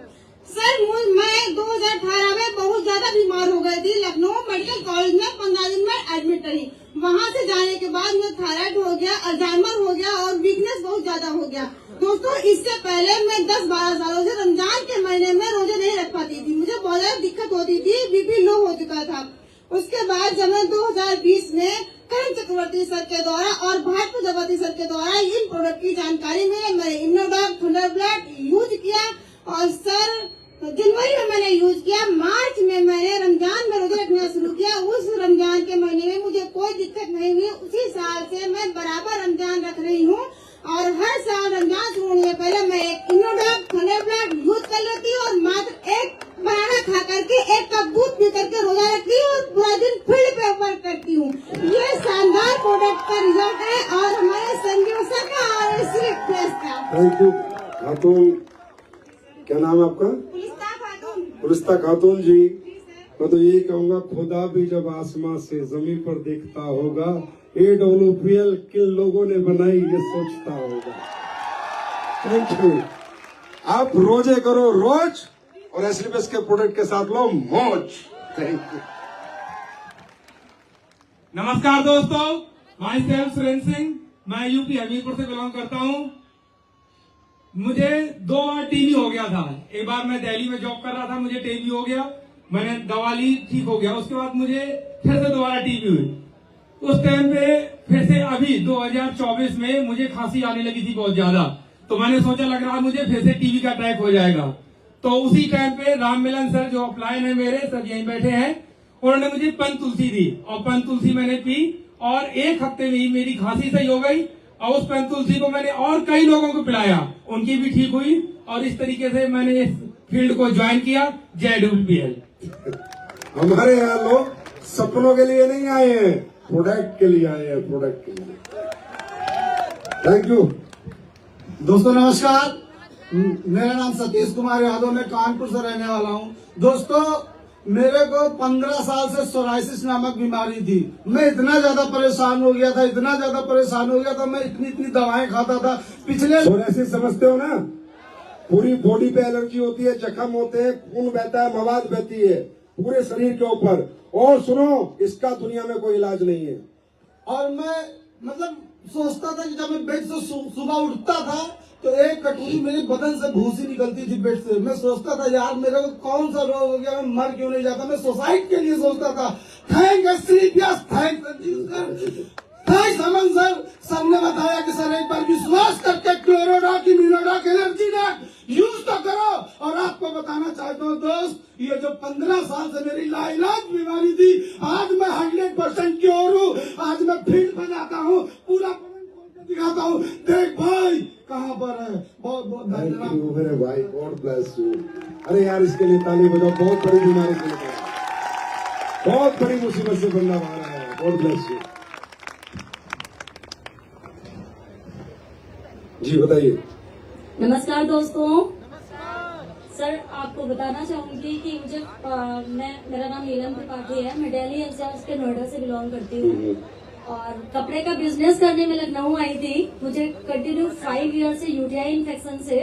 सर मैं 2018 में बहुत ज्यादा बीमार हो गई थी। लखनऊ मेडिकल कॉलेज में 15 दिन में एडमिट रही। वहाँ से जाने के बाद मुझे थायराइड हो गया, अल्जाइमर हो गया और वीकनेस बहुत ज्यादा हो गया। दोस्तों इससे पहले मैं 10-12 सालों से रमजान के महीने में रोजे नहीं रख पाती थी। मुझे बहुत ज्यादा दिक्कत होती थी, बीपी लो हो चुका था। उसके बाद जब मैं 2020 में करण चक्रवर्ती सर के द्वारा और भाट प्रजापति सर के द्वारा इन प्रोडक्ट की जानकारी में मैंने इम्यूनोडॉग थंडरबर्ड यूज किया, और सर जनवरी में मैंने यूज किया। मार्च में मैंने रमजान में रोजे रखना शुरू किया। उस रमजान के महीने में मुझे कोई दिक्कत नहीं हुई। उसी साल से मैं बराबर रमजान रख रही हूँ, और हर साल रमजान शुरू होने से पहले मैं एक इम्यूनोडॉग थंडरबर्ड यूज कर लेती हूँ, और मात्र एक बनाना खा करके 1 कप दूध पी करके रोजा रखती हूँ, और पूरा दिन फील्ड पे वर्क करती हूँ। ये शानदार प्रोडक्ट का रिजल्ट है, और हमारे संजीव सर का और
थैंक यू। खातून, क्या नाम है आपका? गुलिस्ता खातून जी। मैं तो यही कहूँगा, खुदा भी जब आसमां से जमीन पर देखता होगा, AWPL किन लोगों ने बनाई ये सोचता होगा। Thank you. आप रोजे करो रोज, और एस्लीपियस के प्रोडक्ट के साथ लो मौज। Thank you.
नमस्कार दोस्तों, माई सेल्फ सुरेंद्र सिंह, मैं यूपी हमीरपुर से बिलोंग करता हूँ। मुझे 2 बार टीबी हो गया था। एक बार मैं दिल्ली में जॉब कर रहा था, मुझे टीबी हो गया, मैंने दवा ली, ठीक हो गया। उसके बाद मुझे फिर से दोबारा टीबी हुई। उस टाइम पे फिर से अभी 2024 में मुझे खांसी आने लगी थी बहुत ज्यादा, तो मैंने सोचा लग रहा मुझे फिर से टीबी का अटैक हो जाएगा। तो उसी टाइम पे राम मिलन सर जो अपलाइन है मेरे, सब यहीं बैठे हैं, उन्होंने मुझे पन तुलसी दी और पन तुलसी मैंने पी और 1 हफ्ते में ही मेरी खांसी सही हो गई। और उस पन तुलसी को मैंने और कई लोगों को पिलाया, उनकी भी ठीक हुई और इस तरीके से मैंने इस फील्ड को ज्वाइन किया। जय डब्ल्यूपीएल।
हमारे यहाँ लोग सपनों के लिए नहीं आए हैं, प्रोडक्ट के लिए आए हैं, प्रोडक्ट के लिए। Thank you.
दोस्तों नमस्कार, मेरा नाम सतीश कुमार यादव, मैं कानपुर से रहने वाला हूँ। दोस्तों मेरे को 15 साल से सोराइसिस नामक बीमारी थी। मैं इतना ज्यादा परेशान हो गया था, इतना ज्यादा परेशान हो गया था, मैं इतनी दवाएं खाता था। पिछले
सोराइसिस समझते हो ना, पूरी बॉडी पे एलर्जी होती है, जख्म होते हैं, खून बहता है, मवाद बहती है पूरे शरीर के ऊपर। और सुनो, इसका दुनिया में कोई इलाज नहीं है।
और मैं मतलब सोचता था कि जब मैं बेड से सुबह उठता था तो एक कटोरी मेरे बदन से भूसी निकलती थी बेड से। मैं सोचता था यार मेरे को कौन सा रोग हो गया, मैं मर क्यों नहीं जाता। मैं सुसाइड के लिए सोचता था। थैंक समन सर, सबने बताया कि सर एक बार विश्वास करके क्लोरोडॉक, इम्यूनोडॉक, एनर्जी डॉक यूज तो करो। और आपको बताना चाहता हूँ दोस्त, ये जो 15 साल से मेरी लाइलाज बीमारी थी, आज मैं 100% क्योर हूँ। आज मैं फील्ड में जाता हूँ, पूरा दिखाता हूँ, देख भाई कहाँ पर है। बहुत बहुत धन्यवाद
मेरे भाई, गॉड ब्लेस यू। अरे यार इसके लिए ताली बजाओ, बहुत बड़ी बीमारी से निकला, बहुत बड़ी मुसीबत से बंदा बाहर आया। God bless you. जी बताइए।
नमस्कार दोस्तों। सर आपको बताना चाहूंगी कि मुझे मेरा नाम नीलम त्रिपाठी है। मैं दिल्ली एनसीआर के नोएडा से बिलोंग करती हूँ और कपड़े का बिजनेस करने में लखनऊ आई थी। मुझे कंटिन्यू 5 ईयर से यूटीआई इन्फेक्शन से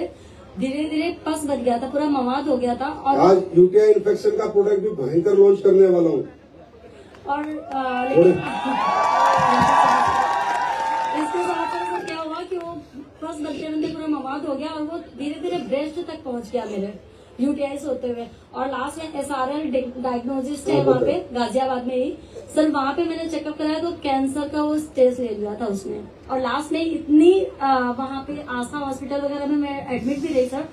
धीरे धीरे पस बन गया था, पूरा मवाद हो गया था। और
आज यूटीआई इन्फेक्शन का प्रोडक्ट भी भयंकर लॉन्च करने वाला हूँ।
और लेकिन इसके साथ क्या हुआ कि वो फर्स्ट बनते पूरा मवाद हो गया और वो धीरे धीरे ब्रेस्ट तक पहुंच गया मेरे यूटीआई होते हुए। और लास्ट में SRL डायग्नोसिस है वहाँ पे गाजियाबाद में ही। सर वहाँ पे मैंने चेकअप कराया तो कैंसर का वो स्टेज ले लिया था उसने। और लास्ट में इतनी वहाँ पे आस्था हॉस्पिटल वगैरह में मैं एडमिट भी रही सर,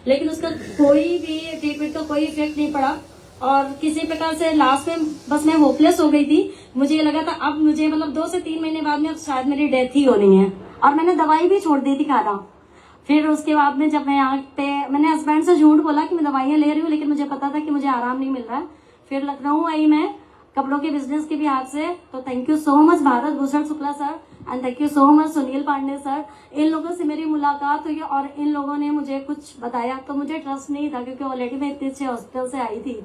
लेकिन उसका कोई भी ट्रीटमेंट का कोई इफेक्ट नहीं पड़ा। और किसी प्रकार से लास्ट में बस मैं होपलेस हो गई थी। मुझे ये लगा था अब मुझे मतलब 2 से 3 महीने बाद में अब शायद मेरी डेथ ही होनी है। और मैंने दवाई भी छोड़ दी थी खाना। फिर उसके बाद में जब मैं यहाँ पे मैंने हस्बैंड से झूठ बोला कि मैं दवाइयाँ ले रही हूँ, लेकिन मुझे पता था कि मुझे आराम नहीं मिल रहा है। फिर लखनऊ आई मैं कपड़ों के बिजनेस के भी हाथ से। तो thank you so much Bharat Bhushan Shukla sir and thank you so much Sunil Pandey sir. इन लोगों से मेरी मुलाकात हुई और इन लोगों ने मुझे कुछ बताया तो मुझे ट्रस्ट नहीं था, क्योंकि ऑलरेडी मैं इतने अच्छे हॉस्पिटल से आई थी।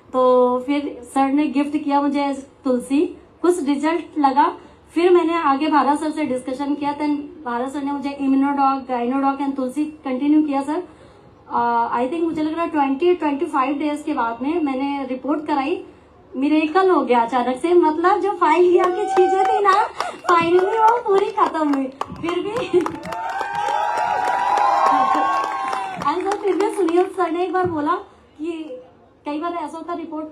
तो फिर सर ने गिफ्ट किया मुझे तुलसी, कुछ रिजल्ट लगा। फिर मैंने आगे भारत सर से डिस्कशन किया, देन भारत सर ने मुझे इम्यूनोडॉक, गाइनोडॉक एंड तुलसी कंटिन्यू किया सर। आई थिंक मुझे लग रहा है 20-25 डेज के बाद में मैंने रिपोर्ट कराई, मिरेकल हो गया अचानक से। मतलब जो 5 ईयर की चीजें थी ना, फाइनली वो पूरी खत्म हुई। फिर भी सुनील सर ने एक बार बोला कि कई बार ऐसा होता रिपोर्ट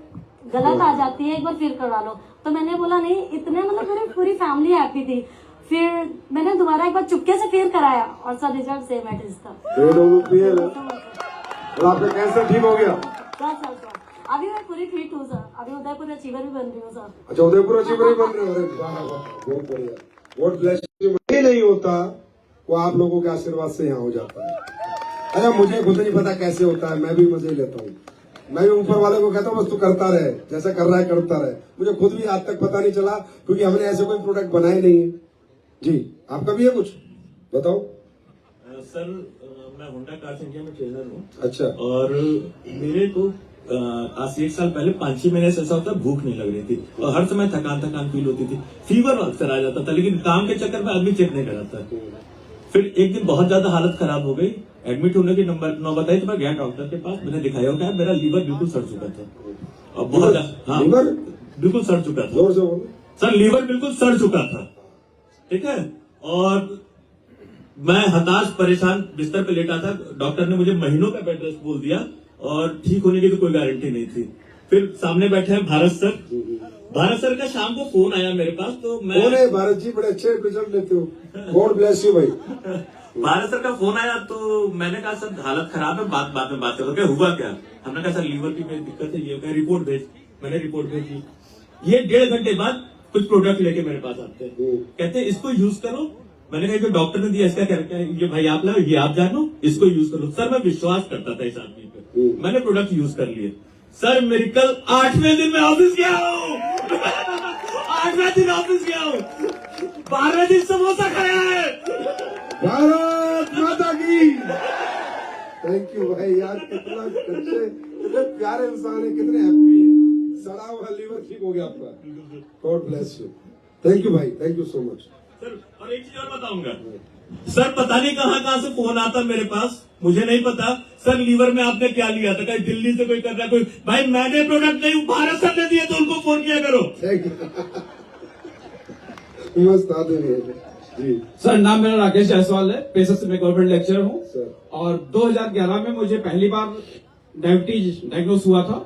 गलत आ जाती है, एक बार फिर करवा लो। तो मैंने बोला नहीं, इतने मतलब पूरी फैमिली हैप्पी थी। फिर मैंने दोबारा एक बार चुपके से फिर कराया और सर रिजल्ट सेम है इसका।
आपका कैंसर ठीक हो गया?
सर अभी मैं पूरी फिट हूँ सर। अभी उदयपुर अचीवर भी बन रही हूँ सर।
अच्छा, उदयपुर अचीवर ही बन रही है। बहुत बढ़िया, बहुत ब्लेस। नहीं होता वो आप लोगों के आशीर्वाद से यहाँ हो जाता है। अच्छा, मुझे खुद नहीं पता कैसे होता है, मैं भी मजे लेता हूँ। मैं भी ऊपर वाले को कहता हूँ बस तू करता रहे, जैसा कर रहा है करता रहे। मुझे खुद भी आज तक पता नहीं चला, क्योंकि हमने ऐसे कोई प्रोडक्ट बनाए नहीं है। जी आपका भी है कुछ बताओ।
सर मैं होंडा कार्स इंडिया में ट्रेनर हूँ।
अच्छा।
और मेरे को आज 1 साल पहले 5-6 महीने से ऐसा होता भूख नहीं लग रही थी और हर समय थकान फील होती थी, फीवर अक्सर आ जाता था, लेकिन काम के चक्कर में आदमी चेक नहीं कराता। फिर एक दिन बहुत ज्यादा हालत खराब हो गई, एडमिट होने की नौबत आई तो मैं गया डॉक्टर के पास। मैंने दिखाया होगा मेरा लीवर बिल्कुल सड़ चुका था और बहुत हाँ
लीवर
बिल्कुल सड़ चुका था।
जोर से बोलो
सर, लीवर बिल्कुल सड़ चुका था, ठीक है। और मैं हताश परेशान बिस्तर पे लेटा था। डॉक्टर ने मुझे महीनों का बेड रेस्ट बोल दिया और ठीक होने की तो कोई गारंटी नहीं थी। फिर सामने बैठे हैं भारत सर। भारत सर का शाम को फोन आया मेरे पास, तो मैं
कौन है भारत जी? बड़े अच्छे रिजल्ट लेते हो, गॉड ब्लेस यू भाई।
भारत सर का फोन आया तो मैंने कहा सर हालत खराब है, बाद में बात करो। क्या हुआ क्या? हमने कहा सर लीवर की मेरी दिक्कत है, ये क्या रिपोर्ट भेज। मैंने रिपोर्ट भेजी। ये 1.5 घंटे बाद कुछ प्रोडक्ट लेके मेरे पास आते हैं, कहते हैं इसको यूज करो। मैंने कहा जो डॉक्टर ने दिया इसका क्या है? ये भाई आप लो, ये आप जानो, इसको यूज करो। सर मैं विश्वास करता था इस आदमी पे, मैंने प्रोडक्ट यूज कर लिए। सर मेरी कल 8वें दिन में ऑफिस गया हूँ। 8वें दिन ऑफिस गया हूँ, 12वें दिन समोसा खाया है।
भारत माता की। थैंक यू भाई यार, कितना अच्छे, कितने प्यारे इंसान है, कितने हैप्पी है। सड़ा हुआ लीवर ठीक हो गया आपका, god bless you. Thank you भाई, thank you so much.
Sir और एक चीज और बताऊंगा सर, पता नहीं कहाँ से फोन आता मेरे पास, मुझे नहीं पता। सर लीवर में आपने क्या लिया था? कहीं दिल्ली से कोई कर रहा है कोई? भाई मैंने प्रोडक्ट नहीं, भारत सर ने दिए, तो उनको फोन किया करो।
Thank you. मस्त आदमी है जी।
सर नाम मेरा राकेश जायसवाल है, पेशे से मैं गवर्नमेंट लेक्चरर हूँ।
सर
और 2011 में मुझे पहली बार डायबिटीज डायग्नोस हुआ था।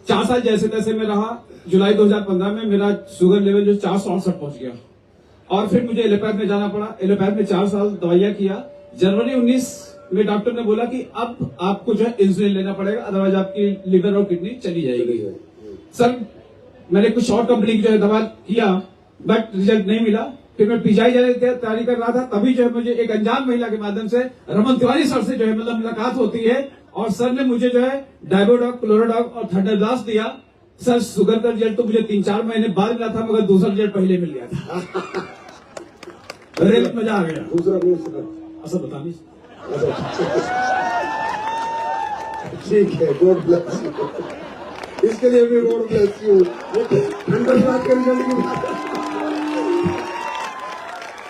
4 साल जैसे तैसे में रहा। जुलाई 2015 में मेरा शुगर लेवल जो 468 पहुंच गया, और फिर मुझे एलोपैथ में जाना पड़ा। एलोपैथ में 4 साल दवाइयां किया। जनवरी 19 में डॉक्टर ने बोला कि अब आपको जो है इंसुलिन लेना पड़ेगा, अदरवाइज आपकी लिवर और किडनी चली जाएगी। सर मैंने कुछ और कंपनी की जो है दवा किया, बट रिजल्ट नहीं मिला। फिर मैं पीजीआई जाने की तैयारी कर रहा था, तभी जो है मुझे एक अनजान महिला के माध्यम से रमन तिवारी सर से जो है मतलब मुलाकात होती है, और सर ने मुझे जो है डायबोडॉक, क्लोरोडॉक और थंडरब्लास्ट दिया। सर शुगर का रिजल्ट तो मुझे 3-4 महीने बाद मिला था, मगर दूसरा रिजल्ट पहले मिल गया था। रेल मजा आ गया।
दूसरा कौन सा?
ऐसा बता नहीं।
ठीक है, गॉड ब्लेस यू। इसके लिए भी गॉड ब्लेस यू। अंडर बात कर जल्दी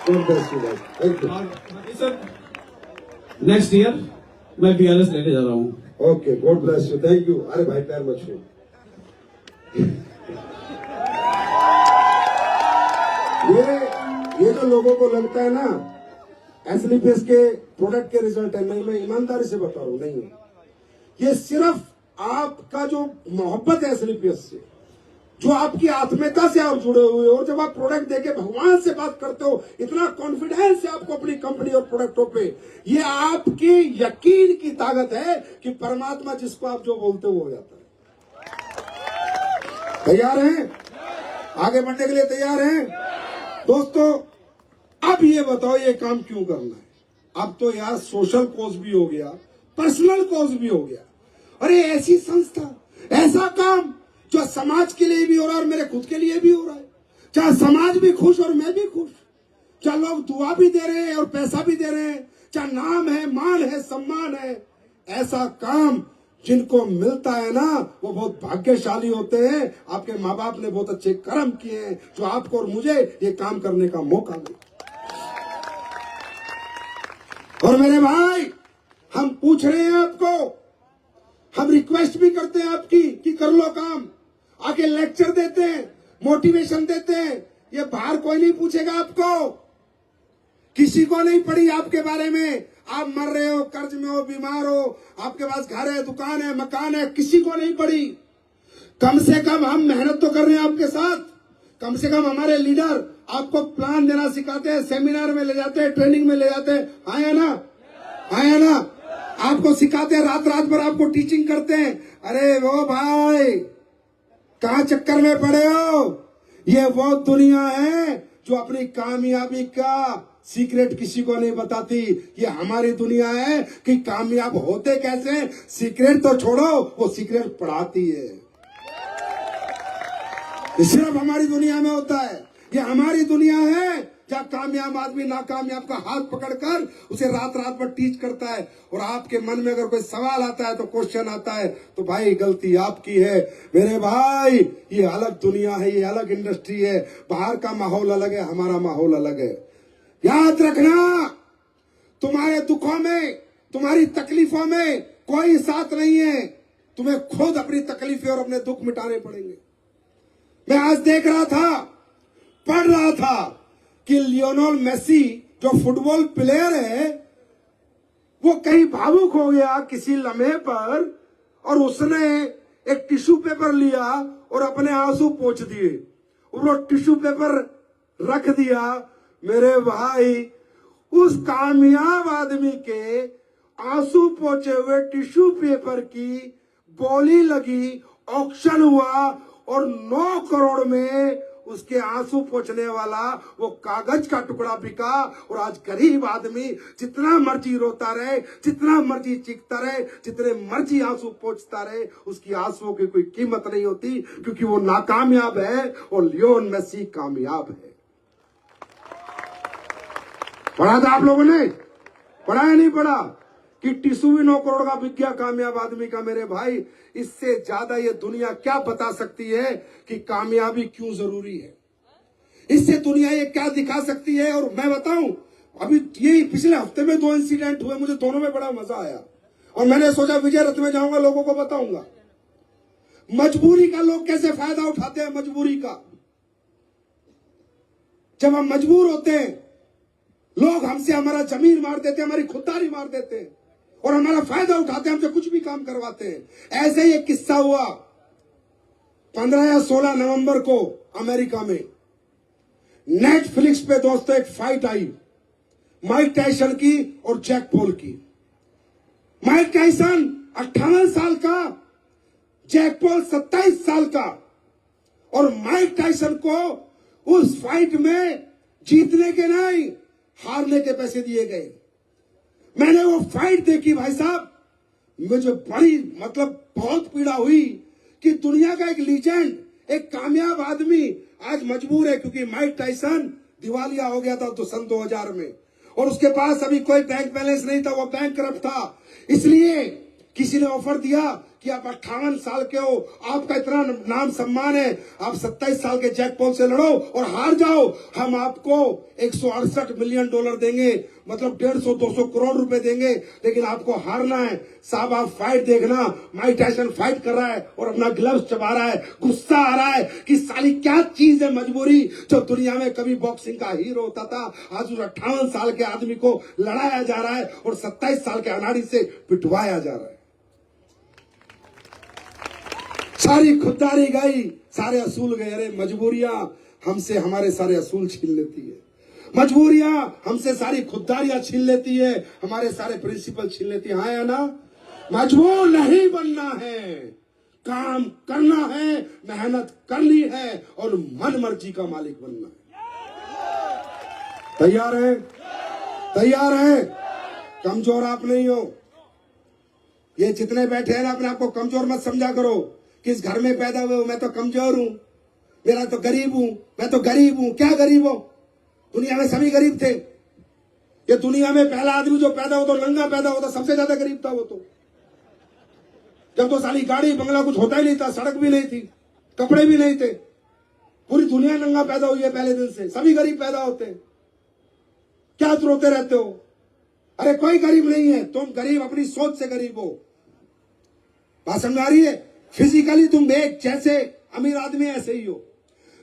गॉड ब्लेस यू भाई, थैंक यू।
बाकी सर नेक्स्ट ईयर मैं BRS लेने जा रहा हूँ।
Okay, God bless you, thank you. अरे भाई पैर मत छू। ये जो लोगों को लगता है ना एस्लीपियस के प्रोडक्ट के रिजल्ट है, नहीं, मैं ईमानदारी से बता रहा हूं, नहीं है। ये सिर्फ आपका जो मोहब्बत है एस्लीपियस से, जो आपकी आत्मीयता से आप जुड़े हुए हो, और जब आप प्रोडक्ट देके भगवान से बात करते हो, इतना कॉन्फिडेंस है आपको अपनी कंपनी और प्रोडक्टों पे, ये आपकी यकीन की ताकत है कि परमात्मा जिसको आप जो बोलते हो वो हो जाता है। तैयार हैं? आगे बढ़ने के लिए तैयार हैं दोस्तों? अब ये बताओ ये काम क्यों करना है? अब तो यार सोशल कॉज भी हो गया, पर्सनल कॉज भी हो गया। अरे ऐसी संस्था, ऐसा काम जो समाज के लिए भी हो रहा है और मेरे खुद के लिए भी हो रहा है, चाहे समाज भी खुश और मैं भी खुश, चाहे लोग दुआ भी दे रहे हैं और पैसा भी दे रहे हैं, चाहे नाम है, मान है, सम्मान है, ऐसा काम जिनको मिलता है ना वो बहुत भाग्यशाली होते हैं। आपके माँ बाप ने बहुत अच्छे कर्म किए हैं जो आपको और मुझे ये काम करने का मौका मिला। और मेरे भाई, हम पूछ रहे हैं आपको, हम रिक्वेस्ट भी करते हैं आपकी कि कर लो काम, आके लेक्चर देते हैं, मोटिवेशन देते हैं। ये बाहर कोई नहीं पूछेगा आपको, किसी को नहीं पड़ी आपके बारे में। आप मर रहे हो, कर्ज में हो, बीमार हो, आपके पास घर है, दुकान है, मकान है, किसी को नहीं पड़ी। कम से कम हम मेहनत तो कर रहे हैं आपके साथ। कम से कम हमारे लीडर आपको प्लान देना सिखाते हैं, सेमिनार में ले जाते हैं, ट्रेनिंग में ले जाते हैं, आया ना, आया ना, आपको सिखाते हैं, रात रात भर आपको टीचिंग करते हैं। अरे वो भाई, कहाँ चक्कर में पड़े हो? ये वो दुनिया है जो अपनी कामयाबी का सीक्रेट किसी को नहीं बताती। ये हमारी दुनिया है कि कामयाब होते कैसे, सीक्रेट तो छोड़ो, वो सीक्रेट पढ़ाती है। ये सिर्फ हमारी दुनिया में होता है। ये हमारी दुनिया है जहाँ कामयाब आदमी नाकामयाब का हाथ पकड़कर उसे रात रात भर टीच करता है। और आपके मन में अगर कोई सवाल आता है, तो क्वेश्चन आता है, तो भाई गलती आपकी है। मेरे भाई, ये अलग दुनिया है, ये अलग इंडस्ट्री है। बाहर का माहौल अलग है, हमारा माहौल अलग है। याद रखना, तुम्हारे दुखों में, तुम्हारी तकलीफों में कोई साथ नहीं है। तुम्हें खुद अपनी तकलीफें और अपने दुख मिटाने पड़ेंगे। मैं आज देख रहा था, पढ़ रहा था कि लियोनेल मेसी जो फुटबॉल प्लेयर है, वो कहीं भावुक हो गया किसी लम्हे पर, और उसने
एक टिश्यू पेपर लिया और अपने आंसू पोंछ दिए, और वो टिश्यू पेपर रख दिया। मेरे भाई, उस कामयाब आदमी के आंसू पोंछे हुए टिश्यू पेपर की बोली लगी, ऑक्शन हुआ और 9 करोड़ में उसके आंसू पोंछने वाला वो कागज का टुकड़ा बिका। और आज गरीब आदमी जितना मर्जी रोता रहे, जितना मर्जी चीखता रहे, जितने मर्जी आंसू पोंछता रहे, उसकी आंसुओं की कोई कीमत नहीं होती, क्योंकि वो नाकामयाब है और लियोन मेसी कामयाब है। पढ़ा था आप लोगों ने? पढ़ा या नहीं पढ़ा कि टिश्यू भी 9 करोड़ का बिक गया कामयाब आदमी का? मेरे भाई, इससे ज्यादा ये दुनिया क्या बता सकती है कि कामयाबी क्यों जरूरी है? इससे दुनिया ये क्या दिखा सकती है? और मैं बताऊं, अभी ये पिछले हफ्ते में 2 इंसिडेंट हुए, मुझे दोनों में बड़ा मजा आया, और मैंने सोचा विजय रथ में जाऊंगा, लोगों को बताऊंगा मजबूरी का लोग कैसे फायदा उठाते हैं। मजबूरी का, जब हम मजबूर होते हैं, लोग हमसे हमारा जमीन मार देते हैं, हमारी खुददारी मार देते हैं, और हमारा फायदा उठाते हैं, हमसे कुछ भी काम करवाते हैं। ऐसे ही एक किस्सा हुआ 15 या 16 नवंबर को अमेरिका में। नेटफ्लिक्स पे दोस्तों एक फाइट आई, माइक टाइसन की और जैक पॉल की। माइक टाइसन 58 साल का, जैक पॉल 27 साल का, और माइक टाइसन को उस फाइट में जीतने के नहीं, हारने के पैसे दिए गए। मैंने वो फाइट देखी भाई साहब, मुझे बड़ी बहुत पीड़ा हुई कि दुनिया का एक लीजेंड, एक कामयाब आदमी आज मजबूर है, क्योंकि माइक टाइसन दिवालिया हो गया था तो सन 2000 में, और उसके पास अभी कोई बैंक बैलेंस नहीं था, वो बैंक करप्ट था। इसलिए किसी ने ऑफर दिया कि आप 58 साल के हो, आपका इतना नाम सम्मान है, आप 27 साल के जैक पॉल से लड़ो और हार जाओ, हम आपको $168 मिलियन देंगे, मतलब 150-200 करोड़ रुपए देंगे, लेकिन आपको हारना है। साहब आप फाइट देखना, माइक टाइसन फाइट कर रहा है और अपना ग्लव्स चबा रहा है, गुस्सा आ रहा है कि साली क्या चीज है मजबूरी, जो दुनिया में कभी बॉक्सिंग का हीरो होता था, आज उस 58 साल के आदमी को लड़ाया जा रहा है और 27 साल के अनाड़ी से पिटवाया जा रहा है। सारी खुददारी गई, सारे असूल गए। अरे मजबूरियां हमसे हमारे सारे असूल छीन लेती है, मजबूरियां हमसे सारी खुददारियां छीन लेती है, हमारे सारे प्रिंसिपल छीन लेती है। हाँ या ना? मजबूर नहीं बनना है, काम करना है, मेहनत करनी है और मन मर्जी का मालिक बनना है। तैयार है? तैयार है? कमजोर आप नहीं हो। ये जितने बैठे हैं ना, अपने आप को कमजोर मत समझा करो। किस घर में पैदा हुए हो, मैं तो कमजोर हूं, मेरा तो गरीब हूं, मैं तो गरीब हूं। क्या गरीब हो? दुनिया में सभी गरीब थे। ये दुनिया में पहला आदमी जो पैदा हो तो नंगा पैदा होता, सबसे ज्यादा गरीब था वो तो। जब तो साली गाड़ी बंगला कुछ होता ही नहीं था, सड़क भी नहीं थी, कपड़े भी नहीं थे, पूरी दुनिया नंगा पैदा हुई है पहले दिन से। सभी गरीब पैदा होते हैं, क्या रोते रहते हो? अरे कोई गरीब नहीं है, तुम गरीब अपनी सोच से गरीब हो। बात समझ आ रही है? फिजिकली तुम एक जैसे अमीर आदमी ऐसे ही हो,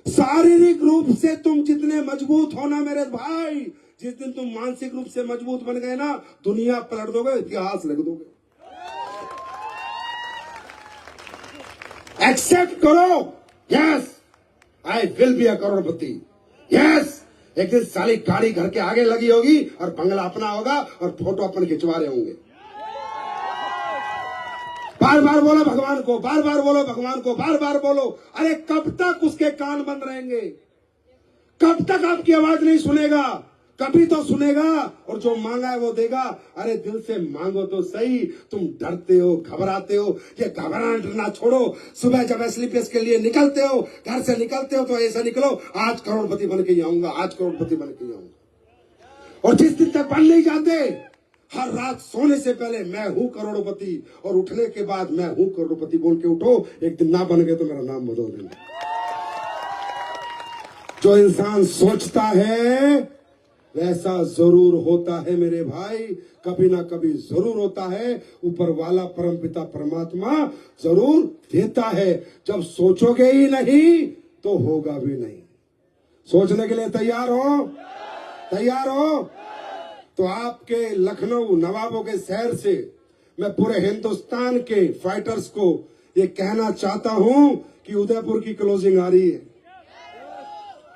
शारीरिक रूप से तुम जितने मजबूत हो ना मेरे भाई, जिस दिन तुम मानसिक रूप से मजबूत बन गए ना, दुनिया पलट दोगे, इतिहास लिख दोगे। एक्सेप्ट करो, yes I will be a Crorepati, yes. एक दिन साली गाड़ी घर के आगे लगी होगी और बंगला अपना होगा और फोटो अपन खिंचवा रहे होंगे। बार बार बोलो भगवान को, बार बार बोलो भगवान को, बार बार बोलो। अरे कब तक उसके कान बंद रहेंगे? कब तक आपकी आवाज नहीं सुनेगा? कभी तो सुनेगा, और जो मांगा है वो देगा। अरे दिल से मांगो तो सही। तुम डरते हो, घबराते हो, ये घबराना छोड़ो। सुबह जब एसलीपीएस के लिए निकलते हो, घर से निकलते हो, तो ऐसा निकलो, आज करोड़पति बन के ही आऊंगा, आज करोड़पति बन के ही आऊंगा। और जिस दिन तक बन नहीं जाते, हर रात सोने से पहले मैं हूं करोड़पति, और उठने के बाद मैं हूं करोड़पति बोल के उठो। एक दिन ना बन गए तो मेरा नाम बदल देना। जो इंसान सोचता है वैसा जरूर होता है मेरे भाई, कभी ना कभी जरूर होता है। ऊपर वाला परमपिता परमात्मा जरूर देता है। जब सोचोगे ही नहीं तो होगा भी नहीं। सोचने के लिए तैयार हो? तैयार हो? तो आपके लखनऊ नवाबों के शहर से मैं पूरे हिंदुस्तान के फाइटर्स को ये कहना चाहता हूं कि उदयपुर की क्लोजिंग आ रही है,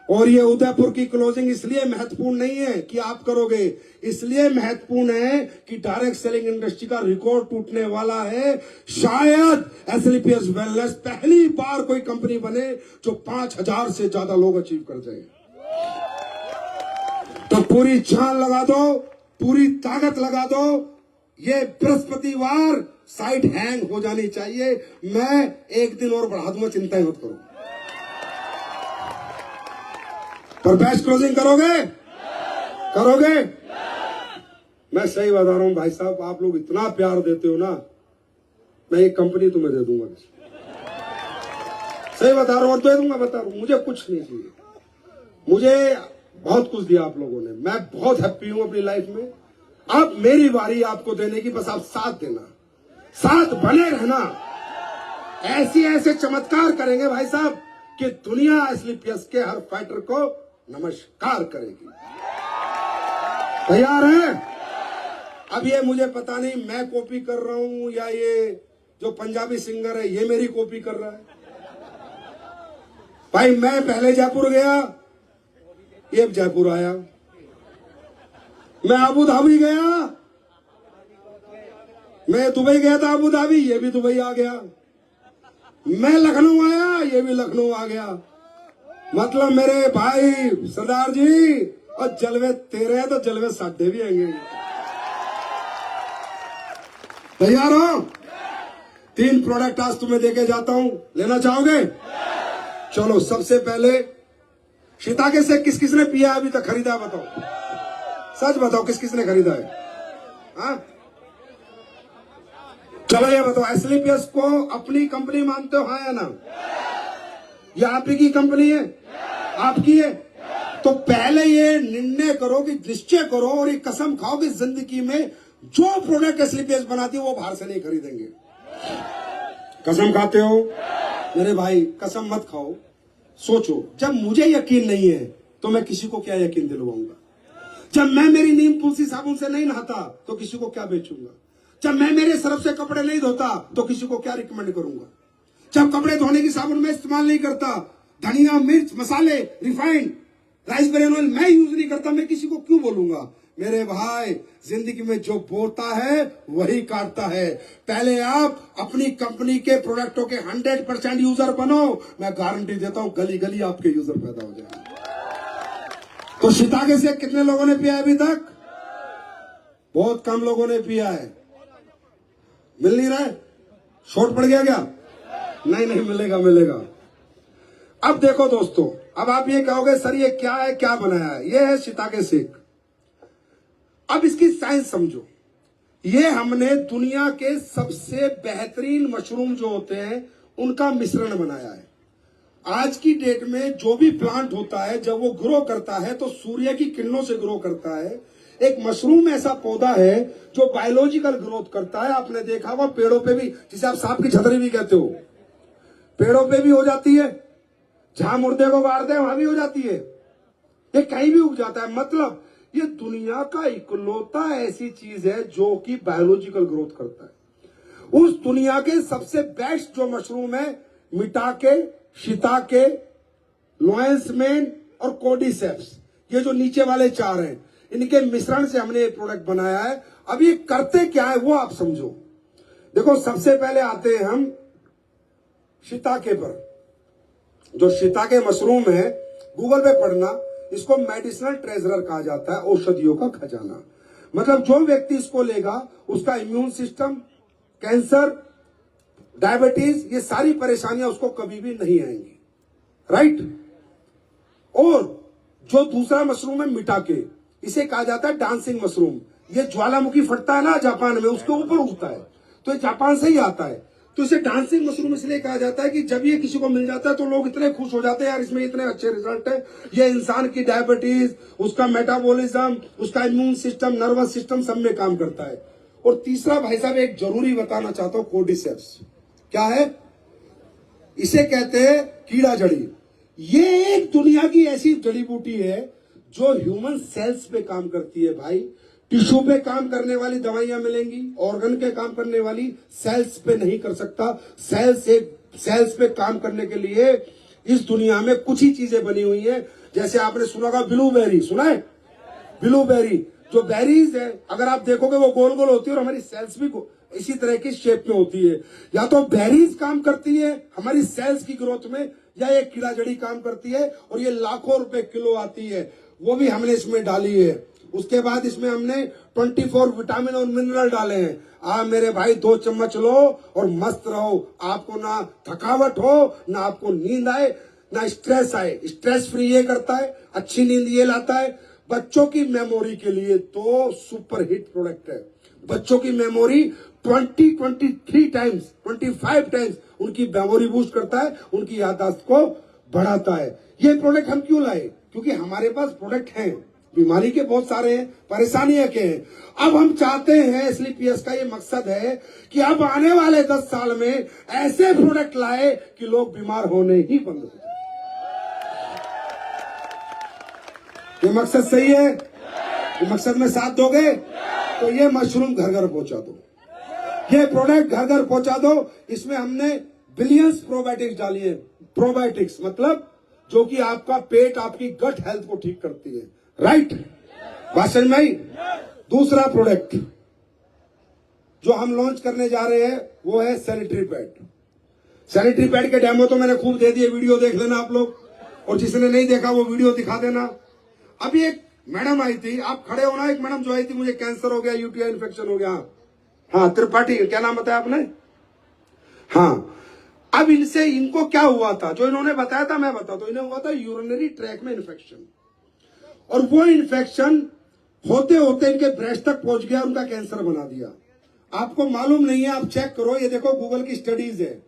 और ये उदयपुर की क्लोजिंग इसलिए महत्वपूर्ण नहीं है कि आप करोगे, इसलिए महत्वपूर्ण है कि डायरेक्ट सेलिंग इंडस्ट्री का रिकॉर्ड टूटने वाला है। शायद एसएलपीएस वेलनेस पहली बार कोई कंपनी बने जो 5000 से ज्यादा लोग अचीव कर जाए। तो पूरी जान लगा दो, पूरी ताकत लगा दो। ये बृहस्पतिवार साइट हैंग हो जानी चाहिए। मैं एक दिन और बढ़ा दूंगा, चिंता मत करो। पर बैच क्लोजिंग करोगे? करोगे? मैं सही बता रहा हूं भाई साहब, आप लोग इतना प्यार देते हो ना, मैं एक कंपनी तुम्हें दे दूंगा। सही बता रहा हूं, और दे दूंगा, बता रहा हूं। मुझे कुछ नहीं चाहिए, मुझे बहुत कुछ दिया आप लोगों ने। मैं बहुत हैप्पी हूं अपनी लाइफ में। अब मेरी बारी आपको देने की, बस आप साथ देना, साथ बने रहना। ऐसे चमत्कार करेंगे भाई साहब कि दुनिया एसएलपीएस के हर फाइटर को नमस्कार करेगी। तैयार है? अब ये मुझे पता नहीं मैं कॉपी कर रहा हूं या ये जो पंजाबी सिंगर है ये मेरी कॉपी कर रहा है। भाई मैं पहले जयपुर गया, ये जयपुर आया। मैं अबू धाबी गया, मैं दुबई गया था अबू धाबी, ये भी दुबई आ गया। मैं लखनऊ आया, ये भी लखनऊ आ गया। मतलब मेरे भाई सरदार जी, और जलवे तेरे हैं तो जलवे साढ़े भी आएंगे। तैयार हो? 3 प्रोडक्ट आज तुम्हें देके जाता हूं, लेना चाहोगे? चलो, सबसे पहले शिताके से किस किसने पिया अभी तक, खरीदा? बताओ, सच बताओ, किस किसने खरीदा है? हाँ, चलो ये बताओ, एसएलपीएस को अपनी कंपनी मानते हो, हाँ या ना? ये आप ही की कंपनी है, आपकी है। तो पहले ये निर्णय करो, कि निश्चय करो और ये कसम खाओ कि जिंदगी में जो प्रोडक्ट एसएलपीएस बनाती है वो बाहर से नहीं खरीदेंगे। कसम खाते हो? मेरे भाई कसम मत खाओ, सोचो। जब मुझे यकीन नहीं है तो मैं किसी को क्या यकीन दिलवाऊंगा? जब मैं मेरी नीम तुलसी साबुन से नहीं नहाता तो किसी को क्या बेचूंगा? जब मैं मेरे सरफ से कपड़े नहीं धोता तो किसी को क्या रिकमेंड करूंगा? जब कपड़े धोने की साबुन में इस्तेमाल नहीं करता, धनिया, मिर्च, मसाले, रिफाइंड, राइस ब्रेन ऑयल मैं यूज नहीं करता, मैं किसी को क्यों बोलूंगा? मेरे भाई, जिंदगी में जो बोता है वही काटता है। पहले आप अपनी कंपनी के प्रोडक्टों के 100% यूजर बनो, मैं गारंटी देता हूं गली गली आपके यूजर पैदा हो जाएंगे। तो शिताके से कितने लोगों ने पिया अभी तक? बहुत कम लोगों ने पिया है। मिल नहीं रहा है? शॉर्ट पड़ गया क्या? नहीं, मिलेगा, मिलेगा। अब देखो दोस्तों, अब आप ये कहोगे सर ये क्या है, क्या बनाया है? ये है शिताके शेक। अब इसकी साइंस समझो। ये हमने दुनिया के सबसे बेहतरीन मशरूम जो होते हैं उनका मिश्रण बनाया है। आज की डेट में जो भी प्लांट होता है, जब वो ग्रो करता है तो सूर्य की किरणों से ग्रो करता है। एक मशरूम ऐसा पौधा है जो बायोलॉजिकल ग्रोथ करता है। आपने देखा होगा पेड़ों पे भी, जिसे आप सांप की छतरी भी कहते हो, पेड़ों पे भी हो जाती है। जहां मुर्दे को गाड़ते हैं वहां भी हो जाती है। ये कहीं भी उग जाता है। मतलब ये दुनिया का इकलौता ऐसी चीज है जो कि बायोलॉजिकल ग्रोथ करता है। उस दुनिया के सबसे बेस्ट जो मशरूम है, मिटाके, शिताके, लॉयंसमैन और कोर्डिसेप्स, ये जो नीचे वाले 4 हैं, इनके मिश्रण से हमने ये प्रोडक्ट बनाया है। अब ये करते क्या है वो आप समझो। देखो, सबसे पहले आते हैं हम शिताके पर। जो शिताके मशरूम है, गूगल पे पढ़ना, इसको मेडिसिनल ट्रेजरर कहा जाता है, औषधियों का खजाना। मतलब जो व्यक्ति इसको लेगा उसका इम्यून सिस्टम, कैंसर, डायबिटीज, ये सारी परेशानियां उसको कभी भी नहीं आएंगी, राइट? और जो दूसरा मशरूम है मिटाके, इसे कहा जाता है डांसिंग मशरूम। ये ज्वालामुखी फटता है ना जापान में, उसके ऊपर उगता है, तो ये जापान से ही आता है। तो इसे डांसिंग मशरूम इसलिए कहा जाता है कि जब ये किसी को मिल जाता है तो लोग इतने खुश हो जाते हैं, यार इसमें इतने अच्छे रिजल्ट है। ये इंसान की डायबिटीज, उसका मेटाबॉलिज्म, उसका इम्यून सिस्टम, नर्वस सिस्टम सब में काम करता है। और तीसरा भाई साहब एक जरूरी बताना चाहता हूं, कोर्डिसेप्स क्या है? इसे कहते हैं कीड़ा जड़ी। ये एक दुनिया की ऐसी जड़ी बूटी है जो ह्यूमन सेल्स पे काम करती है भाई। टिश्यू पे काम करने वाली दवाइयां मिलेंगी, ऑर्गन के काम करने वाली, सेल्स पे नहीं कर सकता। सेल्स पे काम करने के लिए इस दुनिया में कुछ ही चीजें बनी हुई है। जैसे आपने सुना होगा ब्लूबेरी, सुना है? ब्लूबेरी जो बेरीज है, अगर आप देखोगे वो गोल गोल होती है और हमारी सेल्स भी इसी तरह की शेप में होती है। या तो बेरीज काम करती है हमारी सेल्स की ग्रोथ में, या एक कीड़ा जड़ी काम करती है, और ये लाखों रुपए किलो आती है, वो भी हमने इसमें डाली है। उसके बाद इसमें हमने 24 विटामिन और मिनरल डाले हैं। आप मेरे भाई 2 चम्मच लो और मस्त रहो। आपको ना थकावट हो, ना आपको नींद आए, ना स्ट्रेस आए। स्ट्रेस फ्री ये करता है, अच्छी नींद ये लाता है। बच्चों की मेमोरी के लिए तो सुपर हिट प्रोडक्ट है। बच्चों की मेमोरी 23 टाइम्स 25 टाइम्स उनकी मेमोरी बूस्ट करता है, उनकी याददाश्त को बढ़ाता है। ये प्रोडक्ट हम क्यों लाए? क्योंकि हमारे पास प्रोडक्ट हैं, बीमारी के बहुत सारे हैं, परेशानियां के हैं। अब हम चाहते हैं, इसलिए पीएस का ये मकसद है कि अब आने वाले 10 साल में ऐसे प्रोडक्ट लाए कि लोग बीमार होने ही बंद हो जाए। ये मकसद सही है? ये मकसद में साथ दोगे तो ये मशरूम घर घर पहुंचा दो, ये प्रोडक्ट घर घर पहुंचा दो। इसमें हमने बिलियंस प्रोबायोटिक्स डाली है। प्रोबायोटिक्स मतलब जो कि आपका पेट, आपकी गट हेल्थ को ठीक करती है। राइट, बात समझ में आई? दूसरा प्रोडक्ट जो हम लॉन्च करने जा रहे हैं वो है सैनिटरी पैड। सैनिटरी पैड के डेमो तो मैंने खूब दे दिए, वीडियो देख लेना आप लोग, और जिसने नहीं देखा वो वीडियो दिखा देना। अभी एक मैडम आई थी, आप खड़े हो ना, एक मैडम जो आई थी, मुझे कैंसर हो गया, यूटीआई इन्फेक्शन हो गया। हाँ, त्रिपाठी, क्या नाम बताया आपने? हाँ, अब इनको क्या हुआ था, जो इन्होंने बताया था मैं बताता हूं। इन्हें हुआ था यूरिनरी ट्रैक में इन्फेक्शन, और वो इन्फेक्शन होते होते इनके ब्रेस्ट तक पहुंच गया, उनका कैंसर बना दिया। आपको मालूम नहीं है, आप चेक करो, ये देखो गूगल की स्टडीज है।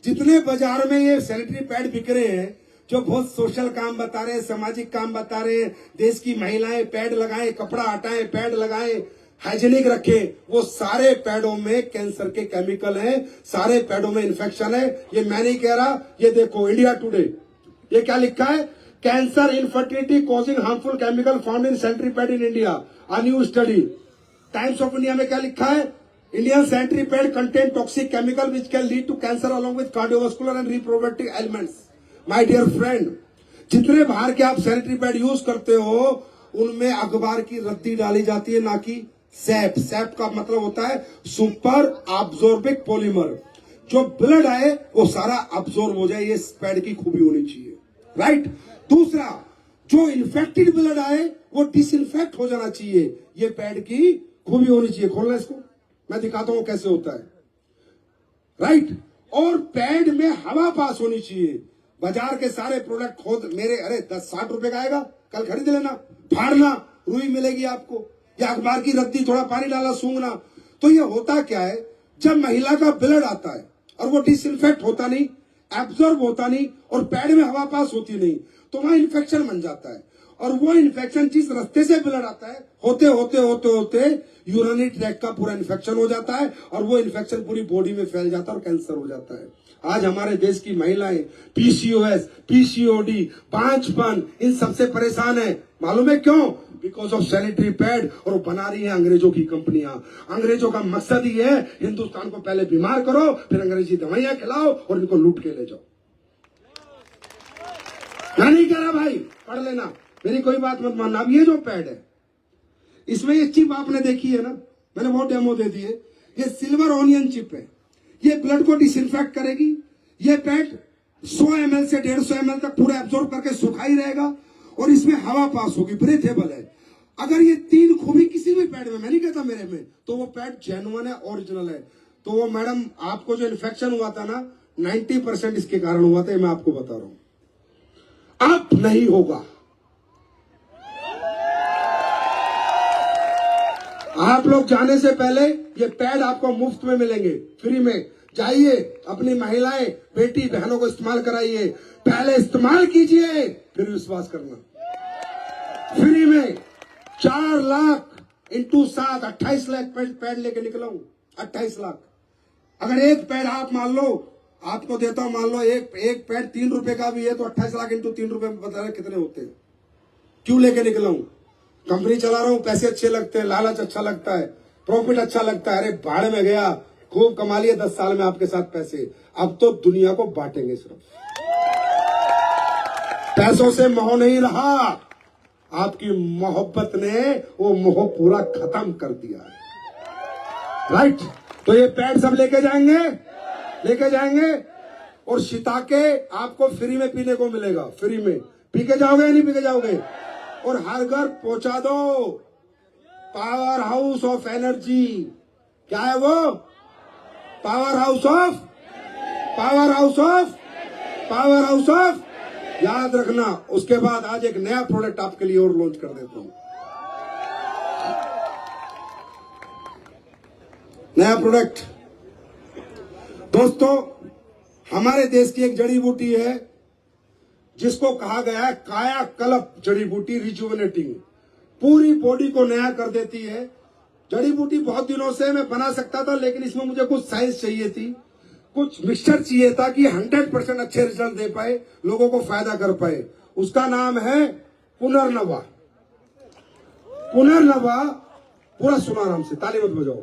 जितने बाजार में ये सैनिटरी पैड बिक रहे हैं, जो बहुत सोशल काम बता रहे हैं, सामाजिक काम बता रहे हैं, देश की महिलाएं पैड लगाएं, कपड़ा हटाएं, पैड लगाएं, हाइजीनिक रखें, वो सारे पैडों में कैंसर के केमिकल हैं, सारे पैडों में इन्फेक्शन है। ये मैं नहीं कह रहा, ये देखो इंडिया टुडे, ये क्या लिखा है? Cancer infertility causing harmful chemical found in sanitary pad in India, a new study. Times of India में क्या लिखा है? Indian sanitary pad contain toxic chemical which can lead to cancer along with cardiovascular and reproductive elements. My dear friend, जितने बाहर के आप sanitary pad use करते हो उनमें अखबार की रद्दी डाली जाती है, ना कि सैप। सैप का मतलब होता है सुपर अब्जॉर्बिक पॉलीमर। जो ब्लड आए वो सारा अब्जॉर्ब हो जाए, ये पैड की खूबी होनी चाहिए। राइट। दूसरा, जो इन्फेक्टेड ब्लड आए वो डिसइंफेक्ट हो जाना चाहिए, ये पैड की खूबी होनी चाहिए। खोलना इसको, मैं दिखाता हूं कैसे होता है। राइट। और पैड में हवा पास होनी चाहिए। बाजार के सारे प्रोडक्ट खोद मेरे, अरे 10-60 रुपए का आएगा, कल खरीद लेना, फाड़ना, रुई मिलेगी आपको, या अखबार की रद्दी, थोड़ा पानी डाला, सूंघना। तो ये होता क्या है, जब महिला का ब्लड आता है और वो डिसइंफेक्ट होता नहीं, एब्जॉर्ब होता नहीं, और पैड में हवा पास होती नहीं, तो वहां इन्फेक्शन बन जाता है। और वो इन्फेक्शन जिस रास्ते से ब्लड आता है, होते होते होते होते यूरिनरी ट्रैक का पूरा इन्फेक्शन हो जाता है, और वो इन्फेक्शन पूरी बॉडी में फैल जाता है और कैंसर हो जाता है। आज हमारे देश की महिलाएं पीसीओएस, पीसीओडी, बांझपन, इन सबसे परेशान है। मालूम है क्यों? Because of sanitary pad. और वो बना रही है अंग्रेजों की कंपनियां। अंग्रेजों का मकसद ही है हिंदुस्तान को पहले बीमार करो, फिर अंग्रेजी दवाइयां खिलाओ और इनको लूट के ले जाओ। मैं नहीं कह रहा भाई, पढ़ लेना, मेरी कोई बात मत मानना। अब ये जो पैड है, इसमें ये चिप आपने देखी है ना, मैंने बहुत डेमो दे दिए। ये सिल्वर ऑनियन चिप है, ये ब्लड को डिसइंफेक्ट करेगी। ये पैड 100 ml से 150 ml तक पूरा एब्जॉर्ब करके सुखा ही रहेगा, और इसमें हवा पास होगी, ब्रीथेबल है। अगर ये 3 खूबी किसी भी पैड में, मैं नहीं कहता मेरे में, तो वो पैड जेन्युइन है, ओरिजिनल है। तो वो मैडम, आपको जो इन्फेक्शन हुआ था ना, 90% इसके कारण हुआ था, मैं आपको बता रहा हूं। अब नहीं होगा। आप लोग जाने से पहले ये पैड आपको मुफ्त में मिलेंगे, फ्री में। जाइए, अपनी महिलाएं, बेटी बहनों को इस्तेमाल कराइए। पहले इस्तेमाल कीजिए, फिर विश्वास करना। फ्री में 4 लाख इंटू 7, 28 लाख पैड लेके निकला हूं। 28 लाख। अगर एक पैड आप मान लो, आपको देता हूं, मान लो एक पैड 3 रुपए का भी है, तो 28 लाख इंटू 3 रुपए बता रहे कितने होते हैं। क्यों लेके निकला हूं? कंपनी चला रहा हूं, पैसे अच्छे लगते हैं, लालच अच्छा लगता है, प्रॉफिट अच्छा लगता है, अरे भाड़ में गया, खूब कमा लिए 10 साल में आपके साथ पैसे, अब तो दुनिया को बांटेंगे। सिर्फ पैसों से मोह नहीं रहा, आपकी मोहब्बत ने वो मोह पूरा खत्म कर दिया है। राइट, तो ये पैड सब लेके जाएंगे और शिताके आपको फ्री में पीने को मिलेगा, फ्री में पी के जाओगे या नहीं पी के जाओगे, और हर घर पहुंचा दो। पावर हाउस ऑफ एनर्जी, क्या है वो? पावर हाउस ऑफ याद रखना। उसके बाद आज एक नया प्रोडक्ट आपके लिए और लॉन्च कर देता हूं, नया प्रोडक्ट। दोस्तों, हमारे देश की एक जड़ी बूटी है जिसको कहा गया है कायाकल्प जड़ी बूटी, रिजुवेनेटिंग, पूरी बॉडी को नया कर देती है। जड़ी बूटी बहुत दिनों से मैं बना सकता था, लेकिन इसमें मुझे कुछ साइंस चाहिए थी, कुछ मिक्सचर चाहिए था कि 100% अच्छे रिजल्ट दे पाए, लोगों को फायदा कर पाए। उसका नाम है पुनर्नवा। पुनर्नवा, पूरा सुना आराम से, ताली मत बजाओ।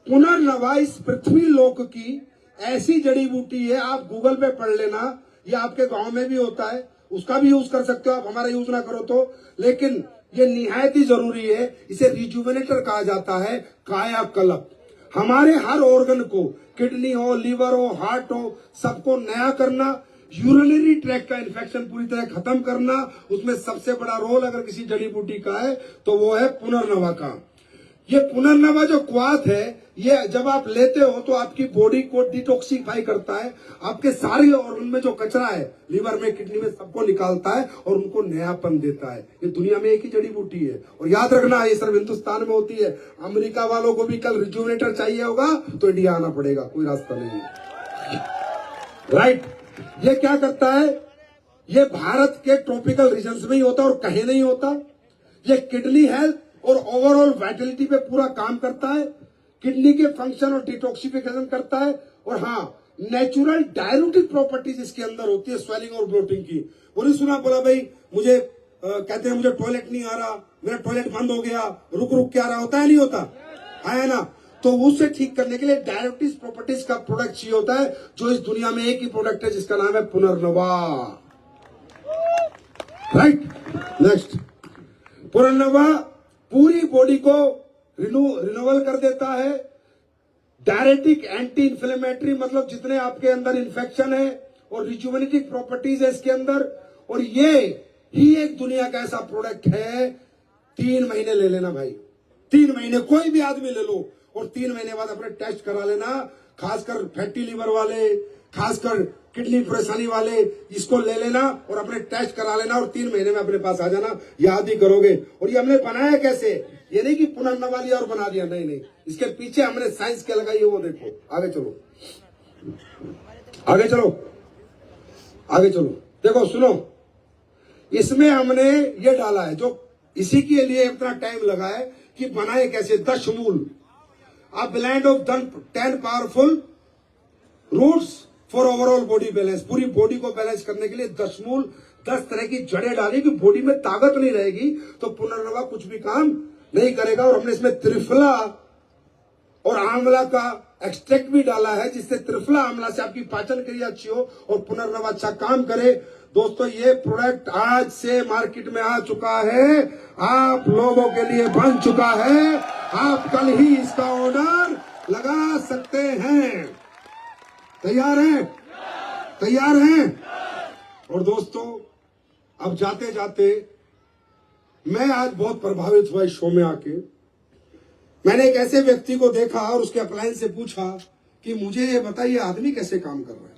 पुनर्नवा इस पृथ्वी लोक की ऐसी जड़ी बूटी है, आप गूगल पे पढ़ लेना, ये आपके गांव में भी होता है, उसका भी यूज कर सकते हो आप, हमारा यूज ना करो तो, लेकिन ये निहायत ही जरूरी है। इसे रिजुवेनेटर कहा जाता है, कायाकल्प। हमारे हर ऑर्गन को, किडनी हो, लीवर हो, हार्ट हो, सबको नया करना, यूरिनरी ट्रैक का इन्फेक्शन पूरी तरह खत्म करना, उसमें सबसे बड़ा रोल अगर किसी जड़ी बूटी का है तो वो है पुनर्नवा का। ये पुनर्नवा जो क्वाथ है, ये जब आप लेते हो तो आपकी बॉडी को डिटॉक्सिफाई करता है, आपके सारे ऑर्गन में जो कचरा है, लीवर में, किडनी में, सबको निकालता है और उनको नयापन देता है। ये दुनिया में एक ही जड़ी बूटी है, और याद रखना ये सिर्फ हिंदुस्तान में होती है। अमेरिका वालों को भी कल रिजुवेनेटर चाहिए होगा तो इंडिया आना पड़ेगा, कोई रास्ता नहीं है। राइट, ये क्या करता है? ये भारत के ट्रॉपिकल रीजन्स में ही होता है और कहीं नहीं होता। ये किडनी हेल्थ और ओवरऑल वाइटलिटी पे पूरा काम करता है, किडनी के फंक्शन और डिटॉक्सिफिकेशन करता है, और हाँ, नेचुरल डायलूटिक प्रॉपर्टीज इसके अंदर होती है, स्वेलिंग और ब्लोटिंग की। वो नहीं सुना, बोला भाई मुझे कहते हैं मुझे टॉयलेट नहीं आ रहा, मेरा टॉयलेट बंद हो गया, रुक रुक के आ रहा, होता है नहीं होता है ना? तो उसे ठीक करने के लिए डायलूटिक प्रॉपर्टीज का प्रोडक्ट चाहिए होता है, जो इस दुनिया में एक ही प्रोडक्ट है जिसका नाम है पुनर्नवा। राइट, नेक्स्ट, पुनर्नवा पूरी बॉडी को रिन्यूअल कर देता है। डायरेटिक एंटी इंफ्लेमेटरी, मतलब जितने आपके अंदर इन्फेक्शन है, और रिजुवेनेटिव प्रॉपर्टीज है इसके अंदर। और ये ही एक दुनिया का ऐसा प्रोडक्ट है, 3 महीने ले लेना भाई, 3 महीने, कोई भी आदमी ले लो, और 3 महीने बाद अपने टेस्ट करा लेना। खासकर फैटी लिवर वाले, खासकर किडनी परेशानी वाले, इसको ले लेना और अपने टेस्ट करा लेना, और 3 महीने में अपने पास आ जाना, याद ही करोगे। और ये हमने बनाया कैसे? ये नहीं कि पुनर्नवा लिया और बना दिया, नहीं नहीं, इसके पीछे हमने साइंस क्या लगाई है वो देखो। आगे चलो, आगे चलो, आगे चलो, देखो, सुनो, इसमें हमने ये डाला है, जो इसी के लिए इतना टाइम लगा है कि बनाए कैसे। 10 मूल, a blend of 10 powerful roots for overall body balance. पूरी बॉडी को बैलेंस करने के लिए 10 मूल, 10 तरह की जड़ें डाली कि बॉडी में ताकत नहीं रहेगी तो पुनर्नवा कुछ भी काम नहीं करेगा। और हमने इसमें त्रिफला और आंवला का एक्सट्रैक्ट भी डाला है, जिससे त्रिफला आंवला से आपकी पाचन क्रिया अच्छी हो और पुनर्नवा अच्छा काम करे। दोस्तों, ये प्रोडक्ट आज से मार्केट में आ चुका है, आप लोगों के लिए बन चुका है, आप कल ही इसका ऑर्डर लगा सकते हैं। तैयार हैं? तैयार हैं? और दोस्तों, अब जाते जाते मैं आज बहुत प्रभावित हुआ इस शो में आके। मैंने एक ऐसे व्यक्ति को देखा और उसके अप्लायंस से पूछा कि मुझे ये बताइए, आदमी कैसे काम कर रहा है?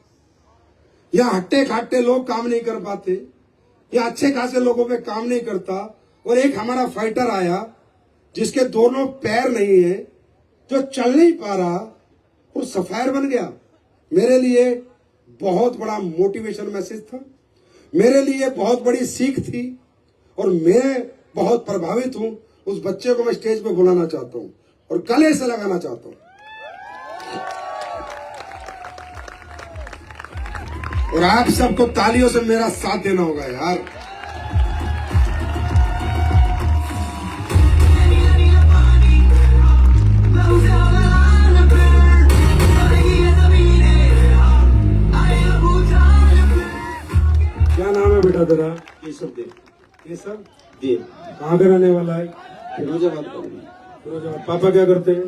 यहाँ हट्टे खाट्टे लोग काम नहीं कर पाते, या अच्छे खासे लोगों पे काम नहीं करता। और एक हमारा फाइटर आया जिसके दोनों पैर नहीं है, जो चल नहीं पा रहा, और सफायर बन गया। मेरे लिए बहुत बड़ा मोटिवेशन मैसेज था, मेरे लिए बहुत बड़ी सीख थी, और मैं बहुत प्रभावित हूं। उस बच्चे को मैं स्टेज पे बुलाना चाहता हूं और गले से लगाना चाहता हूं, और आप सबको तालियों से मेरा साथ देना होगा यार। बेटा तेरा?
केशव देव।
केशव
देव
कहाँ का रहने वाला है?
फिरोजाबाद का।
फिरोजाबाद। पापा क्या करते हैं?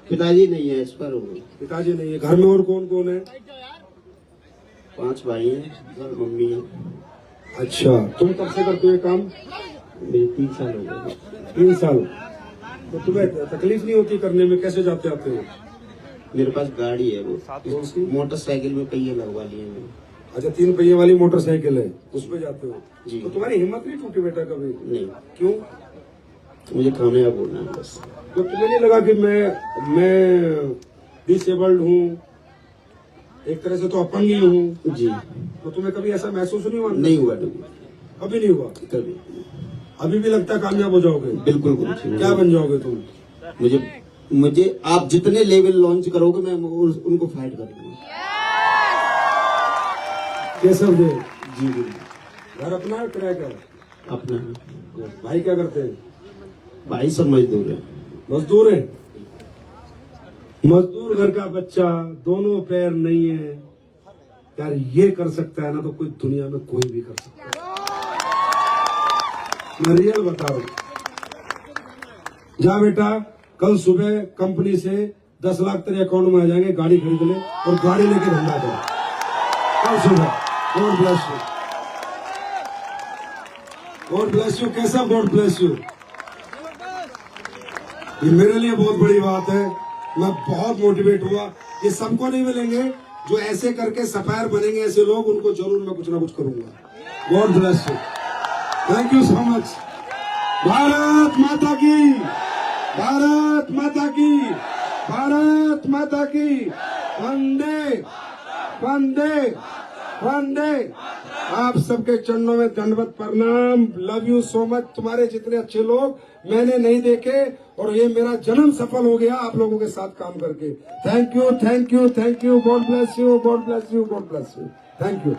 पिताजी नहीं है, इस पर हो।
पिताजी नहीं है। घर में और कौन कौन है?
5 भाई हैं और मम्मी है।
अच्छा, तुम कब से करते हो ये काम?
मेरे 3 साल हो गए।
3 साल। तो तुम्हें तकलीफ नहीं होती करने में? कैसे जाते आते हो?
मेरे पास गाड़ी है, वो मोटरसाइकिल में पहिए लगवा लिए मैंने।
अच्छा, 3 पहिए वाली मोटरसाइकिल है, उस पे जाते हो?
जी।
तो तुम्हारी हिम्मत नहीं टूटी बेटा कभी?
नहीं,
क्यों?
मुझे कामयाब होना है बस।
तो तुम्हें नहीं लगा कि मैं डिसेबल्ड हूँ, एक तरह से तो अपंग ही हूँ?
जी।
तो तुम्हें कभी ऐसा महसूस नहीं हुआ?
नहीं हुआ
कभी नहीं हुआ?
कभी।
अभी भी लगता है कामयाब हो जाओगे?
बिल्कुल गुरुजी।
क्या बन जाओगे तुम?
मुझे आप जितने लेवल लॉन्च करोगे मैं उनको फाइट करूंगा।
केशव देव
जी गुरुजी।
घर अपना है किराए का?
अपना
भाई क्या करते हैं?
भाई सब मजदूर है।
मजदूर है। मजदूर घर का बच्चा, दोनों पैर नहीं है यार, ये कर सकता है ना तो कोई दुनिया में कोई भी कर सकता है। मैं रियल बता रहा हूं। जा बेटा, कल सुबह कंपनी से 10 लाख तेरे अकाउंट में आ जाएंगे, गाड़ी खरीद ले और गाड़ी लेके धंधा कर कल सुबह। God bless you, God bless you. कैसा गॉड ब्लेस यू? ये मेरे लिए बहुत बड़ी बात है। मैं बहुत मोटिवेट हुआ। ये सबको नहीं मिलेंगे जो ऐसे करके सफायर बनेंगे, ऐसे लोग, उनको जरूर मैं कुछ ना कुछ करूंगा। God bless you, thank you so much. Bharat माता की, भारत माता की, भारत माता की। वंदे वंदे वंदे। आप सबके चरणों में दंडवत प्रणाम। Love you so much. तुम्हारे जितने अच्छे लोग मैंने नहीं देखे और ये मेरा जन्म सफल हो गया आप लोगों के साथ काम करके। Thank you, thank you, thank you. God bless you, God bless you, God bless you. Thank you.